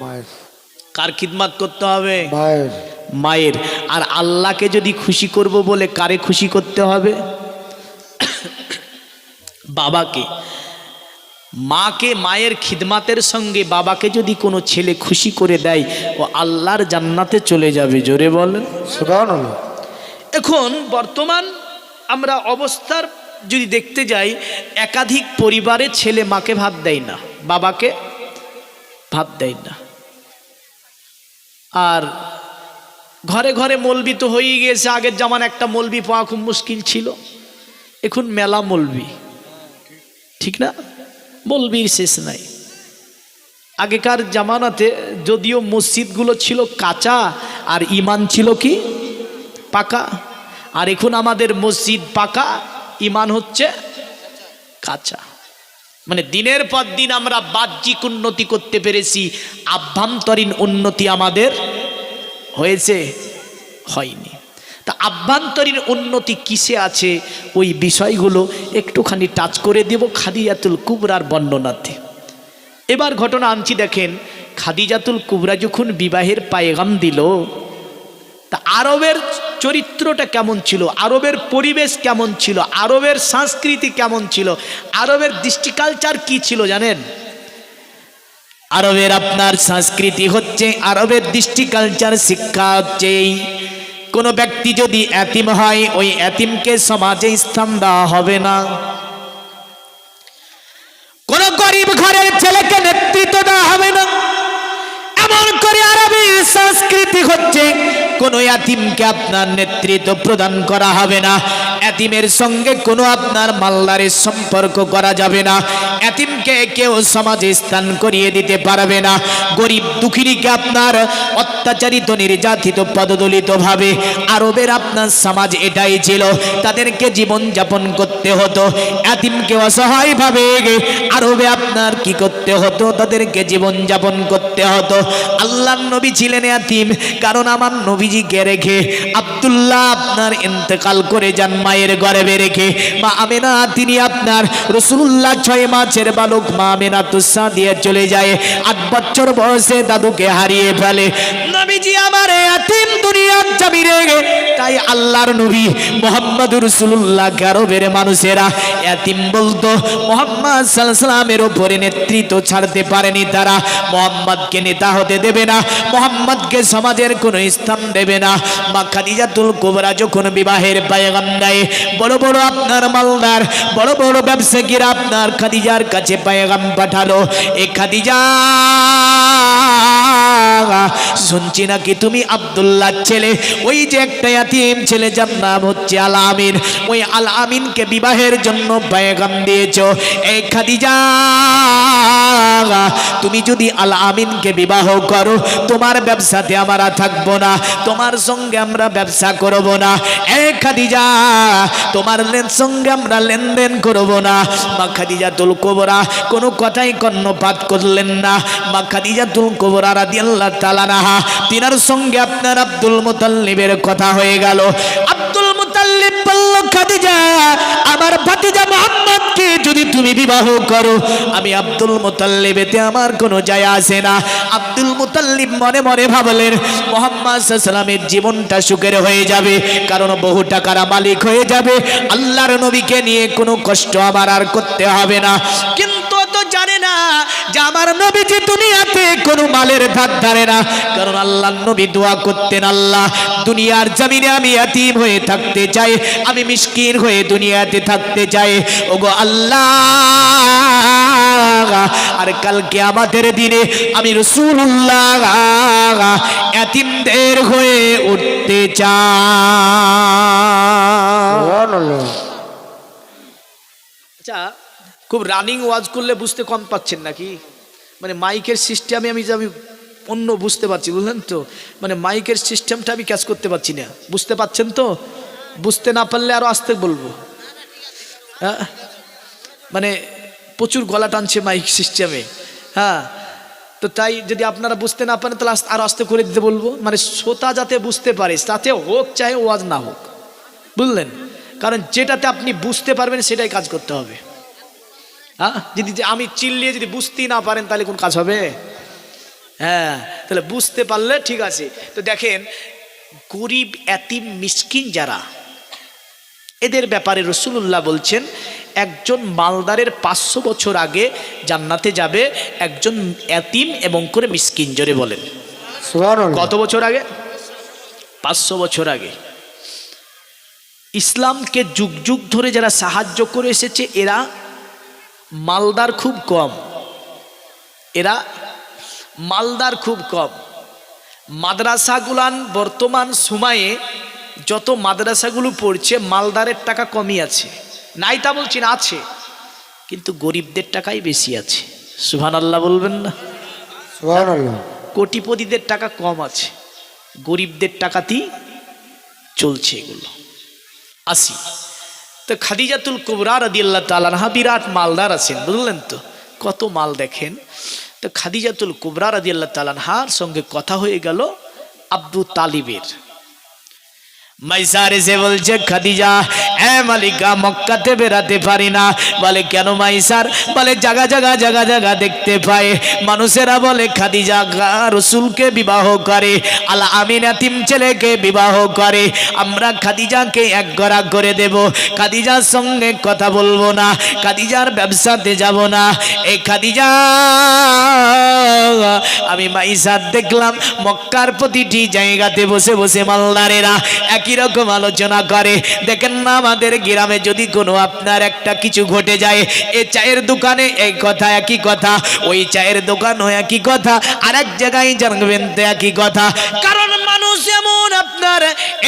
মায়ের। কার খিদমাত করতে হবে? মায়ের। মায়ের। আর আল্লাহকে যদি খুশি করব বলে কারে খুশি করতে হবে? বাবাকে। মাকে, মায়ের খিদমাতের সঙ্গে বাবাকে যদি কোনো ছেলে খুশি করে দেয়, ও আল্লাহর জান্নাতে চলে যাবে, জোরে বলেন সুবহানাল্লাহ। এখন বর্তমান আমরা অবস্থার যদি দেখতে যাই, একাধিক পরিবারে ছেলে মাকে ভাত দেয় না, বাবাকে ভাত দেয় না। আর ঘরে ঘরে মৌলবি তো হয়েই গিয়েছে। আগের জামান একটা মৌলবি পাওয়া খুব মুশকিল ছিল, এখন মেলা মৌলবি, ঠিক না? মৌলবির শেষ নাই। আগেকার জামানাতে যদিও মসজিদগুলো ছিল কাঁচা আর ইমান ছিল কি পাকা, আর এখন আমাদের মসজিদ পাকা, ইমান হচ্ছে কাঁচা। মানে দিনের পর দিন আমরা বাহ্যিক উন্নতি করতে পেরেছি, আভ্যন্তরীণ উন্নতি আমাদের হয়েছে? হয়নি। তা আভ্যন্তরীণ উন্নতি কিসে আছে, ওই বিষয়গুলো একটুখানি টাচ করে দেব খাদিজাতুল কুবরার বর্ণনাতে। এবার ঘটনা আনছি দেখেন, খাদিজাতুল কুবরা যখন বিবাহের পায়গাম দিল, তা আরবের চরিত্রটা কেমন ছিল, আরবের পরিবেশ কেমন ছিল, আরবের সংস্কৃতি কেমন ছিল, আরবের দৃষ্টি কালচার কি ছিল জানেন? আরবের আপনার সংস্কৃতি হচ্ছে, আরবের দৃষ্টি কালচার শিক্ষা হচ্ছে এই, কোনো ব্যক্তি যদি এতিম হয় ওই এতিমকে সমাজে স্থান দেওয়া হবে না, কোন গরিব ঘরের ছেলেকে নেতৃত্ব দেওয়া হবে না। এমন করে আরবি সংস্কৃতি হচ্ছে, কোনো এতিমকে আপনার নেতৃত্ব প্রদান করা হবে না, এতিমের সঙ্গে কোনো আপনার মালদারের সম্পর্ক করা যাবে না, এতিমকে কেউ সমাজে স্থান করিয়ে দিতে পারবে না, গরিব দুঃখীকে আপনার অত্যাচারিত নির্যাতিত পদদলিত ভাবে আরবের আপনার সমাজ এটাই ছিল, তাদেরকে জীবন যাপন করতে হতো। এতিমকে অসহায় ভাবে আরবে আপনার কি করতে হতো, তাদেরকে জীবন যাপন করতে হতো। আল্লাহর নবী ছিলেন এতিম, কারণ আমার নবীজিকে রেখে আব্দুল্লাহ আপনার ইন্তেকাল করে যান মায়ের গর্ভে রেখে। মা আমেনা তিনি আপনার রাসূলুল্লাহ 6 মাসের বালক মা আমেনা তুসা দিয়ে চলে যায়, 8 বছর বয়সে দাদুকে হারিয়ে ফেলে। নবীজি আমার এতিম দুনিয়ার যাবি রে, তাই আল্লাহর নবী মুহাম্মদুর রাসূলুল্লাহ আরবের মানুষেরা এতিম বলতো। মুহাম্মদ সাল্লাল্লাহু আলাইহি ওয়াসাল্লামের উপরে নেতৃত্ব ছাড়তে পারেনি তারা, মুহাম্মদকে নেতা হতে দেবে না, মুহাম্মদকে সমাজের কোনো স্থান দেবে না। মা খাদিজাতুল কুবরা যখন বিবাহের পায়গাম দেয়, বড় বড় আপনার মালদার বড় বড় ব্যবসায়ীরা আপনার খাদিজার কাছে পায়গাম পাঠালো, এ খাদিজা শুনছি নাকি তুমি আব্দুল্লাহ ছেলে, ওই যে একটা ইয়াতিম ছেলে যার নাম হচ্ছে আল আমিন, ওই আল আমিনকে বিবাহের জন্য পায়গাম দিয়েছো। এই খাদিজা তুমি যদি আল আমিনকে বিবাহ করো তোমার ব্যবসাতে আমরা থাকবো না, তোমার সঙ্গে আমরা ব্যবসা করব না। এ খাদিজা তোমার সঙ্গে আমরা লেনদেন করব না। মা খাদিজাতুল কুবরা কোনো কথাই কর্ণপাত করলেন না। মা খাদিজাতুল কুবরা রাদিয়াল্লাহু তাআলা আনহা তিনার সঙ্গে আপনার আব্দুল মুতাল্লিবের কথা হয়ে গেল। আব্দুল মুতাল্লিব বলল, খাদিজা আমার ভাতিজা মুহাম্মদকে যদি তুমি বিবাহ করো আমি আব্দুল মুতাল্লিবেতে আমার কোনো যায় আসে না। আব্দুল মুতাল্লিব মনে মনে ভাবলেন মুহাম্মদ সাল্লাল্লাহু আলাইহি ওয়াসাল্লামের জীবনটা সুখের হয়ে যাবে, কারণ বহু টাকার মালিক হয়ে যাবে, আল্লাহর নবীকে নিয়ে কোনো কষ্ট আমার আর করতে হবে না। কিন্তু তো জানে না যে আমার নবীজি দুনিয়াতে কোনো মালের ধার ধারে না, কারণ আল্লাহর নবী দোয়া করতেন, আল্লাহ দুনিয়ার জমিনে আমি ইয়াতীম হয়ে থাকতে চাই, আমি মিসকিন হয়ে দুনিয়াতে থাকতে চাই। ওগো আল্লাহ, আর কালকে আমাদের দিনে আমি রাসূলুল্লাহ ইয়াতীমদের হয়ে উঠতে চাই। সুবহানাল্লাহ। আচ্ছা, খুব রানিং ওয়াজ করলে বুঝতে কম পাচ্ছেন নাকি? মানে মাইকের সিস্টেমে আমি অন্য বুঝতে পারছি, বুঝলেন তো? মানে মাইকের সিস্টেমটা আমি ক্যাচ করতে পারছি না, বুঝতে পাচ্ছেন তো? বুঝতে না পারলে আরো আস্তে বলবো। হ্যাঁ, মানে প্রচুর গলা টানছে মাইক সিস্টেমে। হ্যাঁ, তো তাই যদি আপনারা বুঝতে না পারেন তাহলে আরো আস্তে করে দিতে বলবো, মানে শ্রোতা যাতে বুঝতে পারে, তাতে হোক চাহে ওয়াজ না হোক, বুঝলেন? কারণ যেটাতে আপনি বুঝতে পারবেন সেটাই কাজ করতে হবে। হ্যাঁ, যদি আমি চিল্লিয়ে যদি বুঝতেই না পারেন তাহলে কোন কাজ হবে? হ্যাঁ, তাহলে বুঝতে পারলে ঠিক আছে। তো দেখেন, গরিব এতিম মিসকিন যারা, এদের ব্যাপারে রাসূলুল্লাহ বলছেন একজন মালদারের 500 বছর আগে জান্নাতে যাবে একজন এতিম এবং করে মিসকিন। জোরে বলেন সুবহানাল্লাহ। কত বছর আগে? 500 বছর আগে। ইসলামকে যুগ যুগ ধরে যারা সাহায্য করে এসেছে এরা মালদার খুব কম, এরা মালদার খুব কম। মাদ্রাসাগুলান বর্তমান সময়ে যত মাদ্রাসাগুলো পড়ছে মালদারের টাকা কমই আছে, নাই তা বলছি না, আছে, কিন্তু গরিবদের টাকাই বেশি আছে। সুবহানাল্লাহ বলবেন না? সুবহানাল্লাহ। কোটিপতিদের টাকা কম আছে, গরিবদের টাকাতেই চলছে এগুলো। আসি তো খাদিজাতুল কুবরা রাদিয়াল্লাহু তাআলা আনহা বিরাট মালদার আছেন, বুঝলেন তো? কত মাল দেখেন। তো খাদিজাতুল কুবরা রাদিয়াল্লাহু তাআলা আনহার সঙ্গে কথা হয়ে গেল আবু তালিবের। মাইসার এসে বলছে, খাদিজা এ মালিকা মক্কাতে বেরাতে পারি না। বলে কেন মাইসার? বলে জায়গা জায়গা জায়গা জায়গা দেখতে পায় মানুষেরা বলে খাদিজা রাসূলকে বিবাহ করে, আল আমিন এতিম ছেলেকে বিবাহ করে, আমরা খাদিজাকে এক গড়া করে দেব, খাদিজার সঙ্গে কথা বলবো না, খাদিজার ব্যবসাতে যাব না। এই খাদিজা, আমি মাইসার দেখলাম মক্কার প্রতিটি জায়গাতে বসে বসে মালদারেরা একই রকম আলোচনা করে। দেখেন না, আমাদের গ্রামে যদি কোনো আপনার একটা কিছু ঘটে যায়, এই চায়ের দোকানে এই কথা একই কথা, ওই চায়ের দোকানও একই কথা, আর এক জায়গায় জানবেন তো একই কথা। কারণ মানুষ এমন, আপনার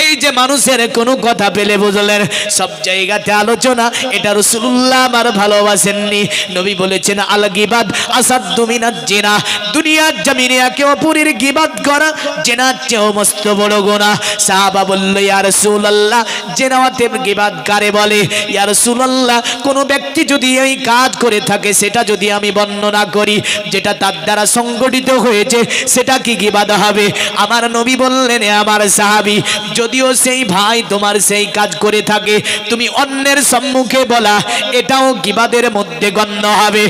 এই যে মানুষের কোনো কথা পেলে বুঝলেন সব জায়গাতে আলোচনা। এটা রাসূলুল্লাহ আমার ভালোবাসেননি। নবী বলেছেন আল গিবাত আসাদ্দু মিনাজ জিনা, দুনিয়ার জমিনে একে অপরের গিবাত করা জিনার চেয়েও মস্ত বড় গুনাহ। সাহাবা বলল, ইয়া রাসূলুল্লাহ জিনাতে গিবাত কারে বলে? ইয়া রাসূলুল্লাহ কোন ব্যক্তি যদি এই কাজ করে থাকে সেটা যদি আমি বর্ণনা করি, যেটা তার দ্বারা সংগঠিত হয়েছে, সেটা কি গিবাত হবে? আমার নবী বললেন, আমার সাহাবী, যদিও সেই ভাই তোমার সেই কাজ করে থাকে, তুমি অন্যের সম্মুখে বলা এটাও গিবাতের মধ্যে গণ্য হবে।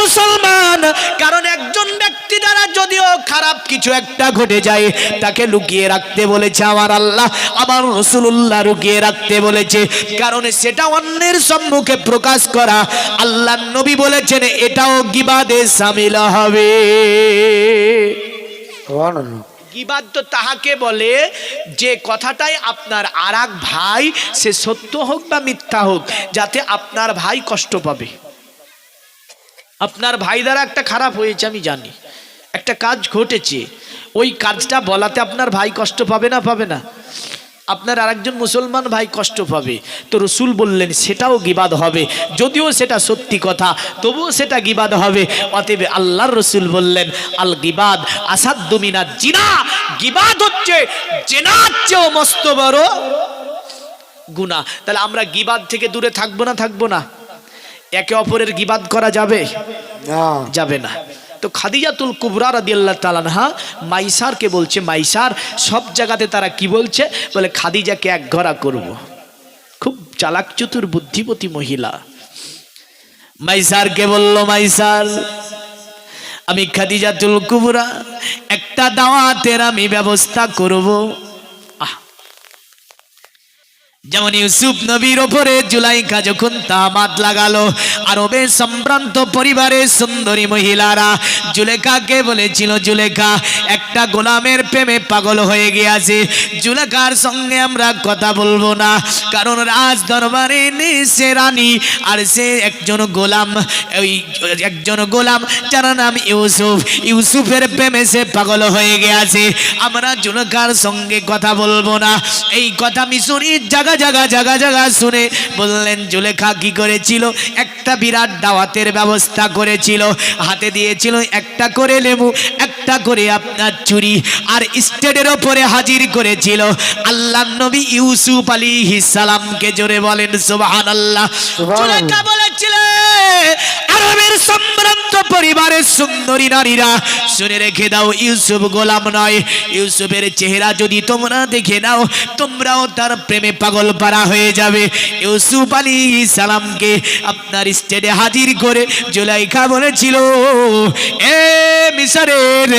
মুসলমান, কারণ একজন ব্যক্তি দ্বারা যদিও খারাপ কিছু একটা ঘটে যায় তাকে লুকিয়ে রাখতে বলেছে আমার আল্লাহ, আমার রাসূলুল্লাহ লুকিয়ে রাখতে বলেছে, কারণ সেটা অন্যের সম্মুখে প্রকাশ করা আল্লাহর নবী বলেছেন এটাও গিবাতে শামিল হবে। সুবহানাল্লাহ। গিবাত তো তাহাকে বলে যে কথাটাই আপনার আরেক ভাই, সে সত্য হোক বা মিথ্যা হোক, যাতে আপনার ভাই কষ্ট পাবে। আপনার ভাই দ্বারা একটা খারাপ হয়েছে, আমি জানি একটা কাজ ঘটেছে, ওই কাজটা বলাতে আপনার ভাই কষ্ট পাবে না? পাবে না? আপনার আরেকজন মুসলমান ভাই কষ্ট পাবে, তো রসুল বললেন সেটাও গিবাদ হবে, যদিও সেটা সত্যি কথা তবুও সেটা গিবাদ হবে। অতএব আল্লাহর রসুল বললেন আল গিবাদ আসাদ্দু মিনাজ জিনা, গিবাদ হচ্ছে জেনার চেয়েও মস্ত বড় গুনাহ। তাহলে আমরা গিবাদ থেকে দূরে থাকবো না থাকবো না? একে অপরের গিবাদ করা যাবে? না। যাবে না। তো খাদিজাতুল কুবরা রাদিয়াল্লাহু তাআলা আনহা মাইসারকে বলছে, মাইসার সব জায়গাতে তারা কি বলছে, বলে খাদিজাকে একঘরা করব। খুব চালাক চতুর বুদ্ধিমতী মহিলা। মাইসারকে বলল, মাইসার আমি খাদিজাতুল কুবরা একটা দাওয়াতের আমি ব্যবস্থা করব। যেমন ইউসুফ নবীর ওপরে জুলাইখা যখন তামাদ লাগালো, আরবের সম্ভ্রান্ত পরিবারের সুন্দরী মহিলারা জুলেখাকে বলেছিল, জুলেখা একটা গোলামের প্রেমে পাগল হয়ে গিয়েছে, জুলেখার সঙ্গে আমরা কথা বলবো না, কারণ রাজ দরবারে সে রানী আর সে একজন গোলাম, ওই একজন গোলাম যার নাম ইউসুফ, ইউসুফের প্রেমে সে পাগল হয়ে গিয়েছে, আমরা জুলেখার সঙ্গে কথা বলবো না। এই কথা মিশরীর জায়গা জায়গা জায়গা জায়গা শুনে বললেন, জুলেখা কি করেছিল, একটা বিরাট দাওয়াতের ব্যবস্থা করেছিল, হাতে দিয়েছিল একটা করে লেবু, একটা করে আপনার চুরি, আর স্টেজের ওপরে হাজির করেছিল আল্লাহর নবী ইউসুফ আলাইহিস সালামকে। জোরে বলেন সুবহানাল্লাহ। জুলেখা বলেছিল, আরবের সম্ভ্রান্ত পরিবারের সুন্দরী নারীরা শুনে রেখে দাও, ইউসুফ গোলাম নয়, ইউসুফের চেহারা যদি তোমরা দেখে নাও তোমরাও তার প্রেমে পাগল পারা হয়ে যাবে। ইউসুফ আলাইহিস সালামকে আপনার স্টেজে হাজির করে জুলাইখা বলেছিল, এ মিশরের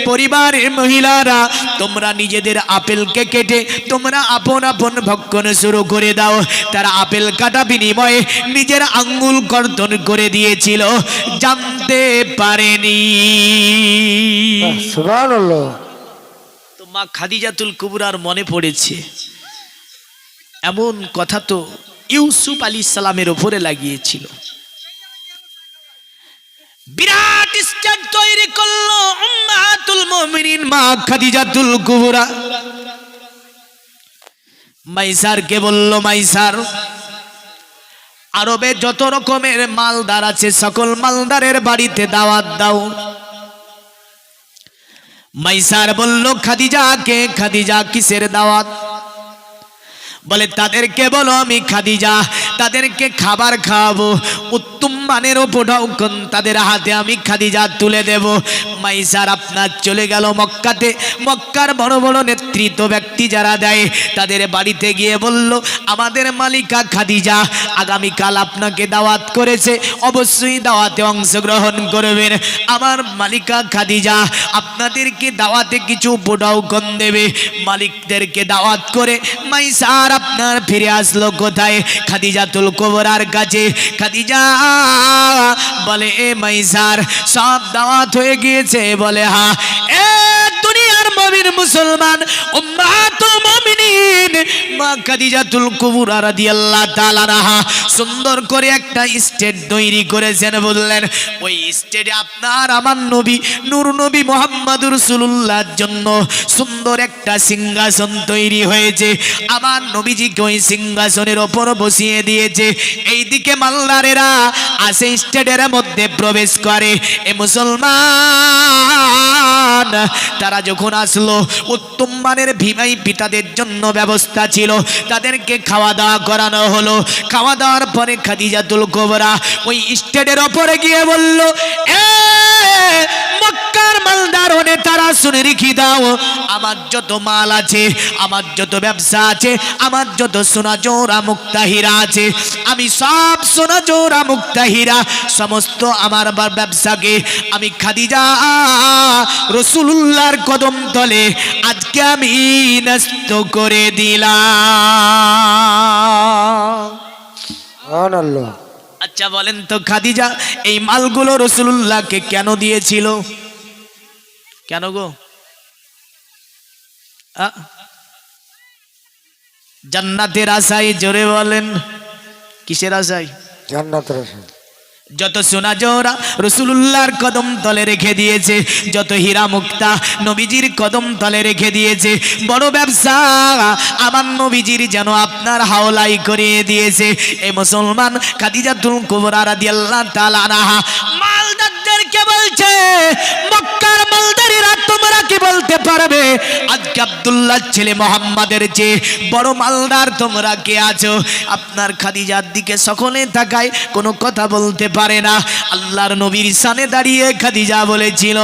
পরিবারের মহিলারা, তোমরা নিজেদের আপেলকে কেটে তোমরা আপন আপন ভক্ষণ শুরু করে দাও। তারা আপেল কাটা বিনিময়ে নিজের আঙ্গুল কর্তন করে দিয়েছিল, জানতে পারেনি। সুবহানাল্লাহ। তো মা খাদিজাতুল কুবরার মনে পড়েছে, এমন কথা তো ইউসুফ আলাইহিস সালামের উপরে লাগিয়েছিল। বিরাট স্টেজ তৈরি করলো উম্মাতুল মুমিনিন মা খাদিজাতুল কুবরা। মাইসারকে বলল, মাইসার আরবে যত রকমের মালদার আছে সকল মালদারের বাড়িতে দাওয়াত দাও। মাইসার বলল খাদিজাকে, খাদিজা কিসের দাওয়াত? বলে তাদেরকে বলো আমি খাদিজা তাদেরকে খাবার খাওয়াবো, উত্তম মানের উপঢৌকন তাদের হাতে আমি খাদিজা তুলে দেব। মাইসার আপনার চলে গেল মক্কাতে, মক্কার বড় বড় নেতৃত্ব ব্যক্তি যারা দেয় তাদের বাড়িতে গিয়ে বলল, আমাদের মালিকা খাদিজা আগামীকাল আপনাকে দাওয়াত করেছে, অবশ্যই দাওয়াতে অংশগ্রহণ করবেন। আমার মালিকা খাদিজা আপনাদেরকে দাওয়াতে কিছু উপঢৌকন দেবে। মালিকদেরকে দাওয়াত করে মাইসার আপনার ফিরে আসলো কোথায়? খাদিজাতুল কুবরার কাছে। খাদিজা বলে, এ মাইসার সব দাওয়াত হয়ে গিয়েছে? বলে হ্যাঁ। এ দুনিয়ার মুমিন মুসলমান উম্মাতুল মুমিনিন মা খাদিজাতুল কুবরা রাদিয়াল্লাহু তাআলা আনহা সুন্দর করে একটা স্টেজ তৈরি করেছেন। বললেন, ওই স্টেজে আপনার আমার নবী নূর নবী মুহাম্মদুর রাসূলুল্লাহর জন্য সুন্দর একটা সিংহাসন তৈরি হয়েছে। আমার নবীজিকে ওই সিংহাসনের ওপর বসিয়ে দিয়েছে। এইদিকে মালদারেরা আসে স্টেজের মধ্যে প্রবেশ করে। এ মুসলমান তারা যখন আসলো, উত্তম মানের ভিআইপি তাদের জন্য ব্যবস্থা ছিল, তাদেরকে খাওয়া দাওয়া করানো হলো। খাওয়া দাওয়ার পরে খাদিজাতুল কুবরা ওই স্টেজের ওপরে গিয়ে বলল, এ মক্কার মালদার নেতারা শুনে রেখে দাও, আমার যত মাল আছে, আমার যত ব্যবসা আছে, আমার যত সোনা জোড়া মুক্তা হীরা আছে, আমি সব সোনা জোড়া মুক্তা হীরা সমস্ত আমার ব্যবসাকে আমি খাদিজা রাসূলুল্লাহর কদম তলে আজকে আমি নষ্ট করে দিলাম। সুবহানাল্লাহ। আচ্ছা বলেন তো খাদিজা এই মালগুলো রাসূলুল্লাহকে কেন দিয়েছিল? কেন গো? জান্নাতের আশায়। জোরে বলেন, কিসের আশায়? জান্নাতের আশায়। যত সোনা জোড়া রাসূলুল্লাহর কদম তলে রেখে দিয়েছে, যত হীরা মুক্তা নবীজির কদম তলে রেখে দিয়েছে। বড় ব্যবসা আমার নবীজির যেন আপনার হাওলাই করিয়ে দিয়েছে। এই মুসলমান খাদিজাতুল কুবরা রাদিয়াল্লাহু তাআলা আনহা মালদারদেরকে বলছে, মক্কার মালদারিরা তোমরা কি বলতে পারবে আজকে আব্দুল্লাহর ছেলে মুহাম্মাদের চেয়ে বড় মালদার তোমরা কে আছো? আপনার খাদিজার দিকে সকলে তাকায়, কোনো কথা বলতে পারে না। আল্লাহর নবীর সামনে দাঁড়িয়ে খাদিজা বলেছিল,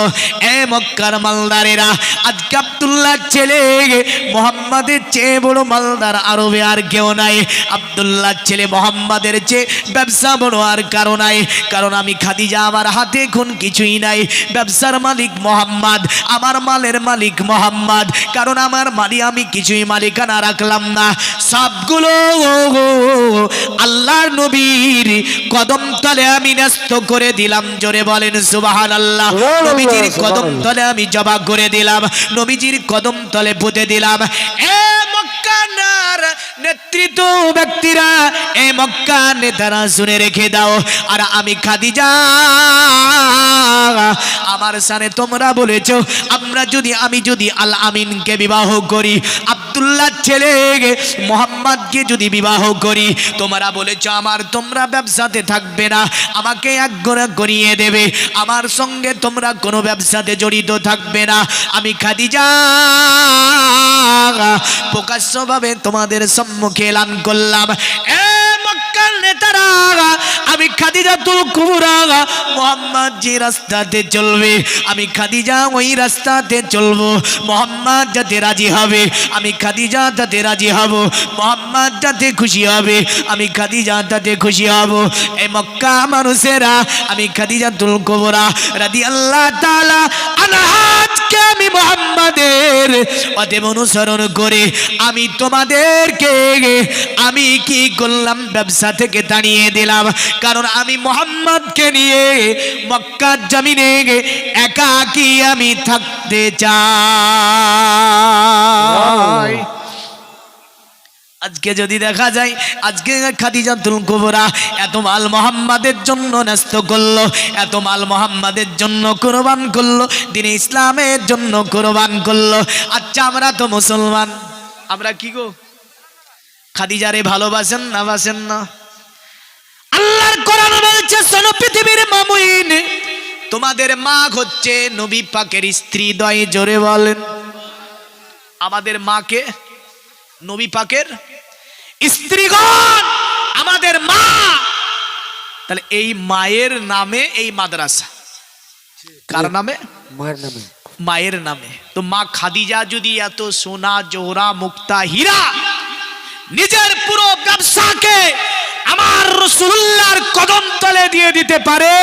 এ মক্কার মালদারেরা, আজকে আব্দুল্লাহর ছেলে মুহাম্মাদের চেয়ে বড় মালদার আরবে আর কেউ নাই। আব্দুল্লাহর ছেলে মুহাম্মাদের চেয়ে ব্যবসা বড় আর কারো নাই। কারণ আমি খাদিজা, আমার হাতে এখন কিছুই নাই। ব্যবসার মালিক মুহাম্মদ, আমার মালের মালিক মুহাম্মদ। কারণ আমার মালি আমি কিছুই মালিকানা রাখলাম না, সবগুলো আল্লাহর নবীর কদম তলে আমি ন্যস্ত করে দিলাম। জোরে বলেন সুবহানাল্লাহ। নবীজির কদম তলে আমি জবা করে দিলাম, নবীজির কদম তলে পুঁতে দিলাম। এ মক্কার নেতৃত্ব ব্যক্তিরা, এ মক্কা নেতারা শুনে রেখে দাও। আর আমি খাদিজা, আমার সামনে তোমরা বলেছো আমি যদি আল আমিনকে বিবাহ করি, আব্দুল্লাহ ছেলে মুহাম্মদকে যদি বিবাহ করি, তোমরা বলেছো তোমরা ব্যবসাতে থাকবে না, আমাকে এক গোনা করিয়ে দেবে, আমার সঙ্গে তোমরা কোনো ব্যবসাতে জড়িত থাকবে না। আমি খাদিজা প্রকাশ্যভাবে তোমাদের সম্মুখে এলান করলাম, এ মক্কার নেতারা, আমি খাদিজাতুল কুবরা মুহাম্মদ যে রাস্তাতে চলবে, আমি খাদিজা ওই রাস্তাতে চলবো। মুহাম্মদ যাতে রাজি হবে, আমি খাদিজা তাতে রাজি হব। মুহাম্মদ যাতে খুশি হবে, আমি খাদিজা তাতে খুশি হব। এই মক্কা মানুষেরা, আমি খাদিজাতুল কুবরা রাদিয়াল্লাহু তাআলা আনহাকে আমি মুহাম্মাদের অতএব অনুসরণ করে আমি তোমাদেরকে আমি কি করলাম, ব্যবসা থেকে তাড়িয়ে দিলাম। কারণ আমি মুহাম্মদকে নিয়ে মক্কার জমিনে একাকী আমি থাকতে চাই। আজকে যদি দেখা যায়, আজকে খাদিজাতুল কুবরা এত মাল মুহাম্মাদের জন্য ন্যস্ত করলো, এত মাল মুহাম্মাদের জন্য কুরবান করলো, দিনে ইসলামের জন্য কুরবান করলো। আচ্ছা, আমরা তো মুসলমান, আমরা কি গো খাদিজারে ভালোবাসেন না বাসেন না? আল্লাহর কোরআন বলছে, শোনো পৃথিবীর মামুইন, তোমাদের মা হচ্ছে নবী পাকের স্ত্রী দয়। জোরে বলেন, আমাদের মাকে নবী পাকের স্ত্রীগণ আমাদের মা। তাহলে এই মায়ের নামে এই মাদ্রাসা, কার নামে? মায়ের নামে। মায়ের নামে। তো মা খাদিজা যদি এত সোনা জোহরা মুক্তা হীরা নিজের পুরো ব্যবসাকে আমার রাসূলুল্লাহর কদম তলে দিয়ে দিতে পারে,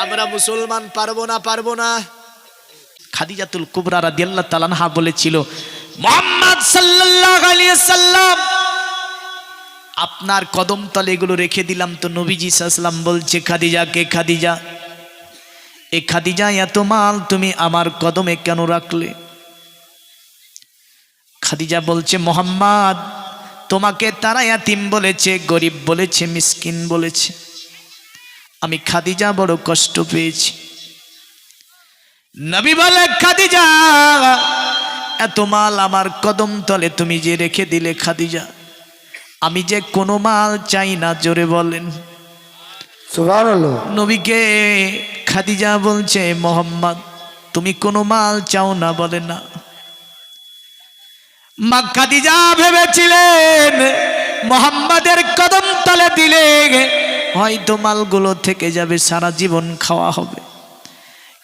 আমরা মুসলমান পারবো না? পারবো না। খাদিজাতুল কুবরা রাদিয়াল্লাহু তাআলা আনহা বলেছিল, মুহাম্মদ সাল্লাল্লাহু আলাইহি ওয়াসাল্লাম আপনার কদম তলে এগুলো রেখে দিলাম। তো নবীজি সাল্লাল্লাহু আলাইহি ওয়াসাল্লাম বলছে খাদিজাকে, খাদিজা, এ খাদিজা, এত মাল তুমি আমার কদমে কেন রাখলে? খাদিজা বলছে, মুহাম্মদ তোমাকে তারা ইয়াতিম বলেছে, গরিব বলেছে, মিসকিন বলেছে, আমি খাদিজা বড় কষ্ট পেয়েছি। নবী বলে, খাদিজা এত মাল আমার কদম তলে তুমি যে রেখে দিলে, খাদিজা আমি যে কোনো মাল চাই না। জোরে বলেন সুবহানাল্লাহ। নবীকে খাদিজা বলছে, মুহাম্মদ তুমি কোনো মাল চাও না? বলে না। মা খাদিজা ভেবেছিলেন মুহাম্মাদের কদম তলে দিলে হয়তো মালগুলো থেকে যাবে, সারা জীবন খাওয়া হবে।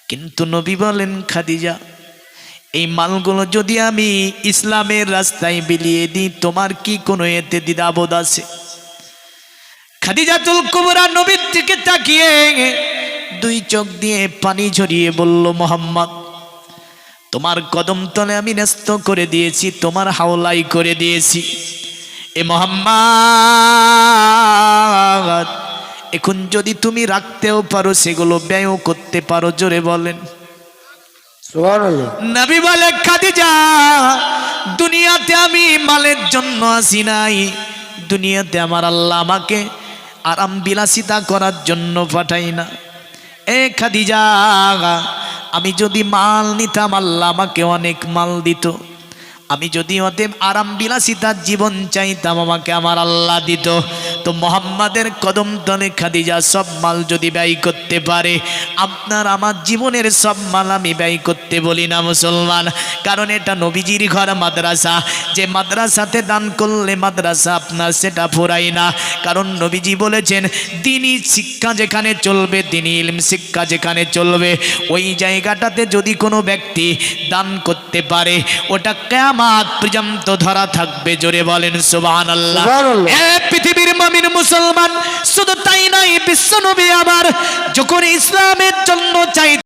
কিন্তু নবী বলেন, খাদিজা এই মালগুলো যদি আমি ইসলামের রাস্তায় বিলিয়ে দিই, তোমার কি কোনো এতে দ্বিধাবোধ আছে? খাদিজাতুল কুবরা নবীর দিকে তাকিয়ে দুই চোখ দিয়ে পানি ঝরিয়ে বলল, মুহাম্মদ তোমার কদম তলে আমি ন্যস্ত করে দিয়েছি, তোমার হাওলাই করে দিয়েছি। এ মুহাম্মদ এখন যদি তুমি রাখতেও পারো, সেগুলো ব্যয়ও করতে পারো। জোরে বলেন সুবহানাল্লাহ। নবী বলে, খাদিজা দুনিয়াতে আমি মালের জন্য আসি নাই, দুনিয়াতে আমার আল্লাহ আমাকে আরাম বিলাসিতা করার জন্য পাঠাই না। এ খাদিজা, আমি যদি মাল নিতাম আল্লাহ আমাকে অনেক মাল দিত। আমি যদি অতএব আরাম বিলাসিতার জীবন চাইতাম আমাকে আমার আল্লাহ দিত। তো মোহাম্মদের কদম তলে খাদিজা সব মাল যদি ব্যয় করতে পারে, আপনার আমার জীবনের সব মাল আমি ব্যয় করতে বলি না মুসলমান। কারণ এটা নবীজির ঘর মাদ্রাসা, যে মাদ্রাসাতে দান করলে মাদ্রাসা আপনার সেটা ফুরাই না। কারণ নবীজি বলেছেন দ্বীনি শিক্ষা যেখানে চলবে, দ্বীনি ইলম শিক্ষা যেখানে চলবে, ওই জায়গাটাতে যদি কোনো ব্যক্তি দান করতে পারে ওটা কিয়ামত পর্যন্ত ধরা থাকবে। জোরে বলেন সুবহানাল্লাহ। সুবহানাল্লাহ। এ পৃথিবীর মুমিন মুসলমান, শুধু তাই নয়, বিশ্বনবী আবার যখন ইসলামের জন্য চাই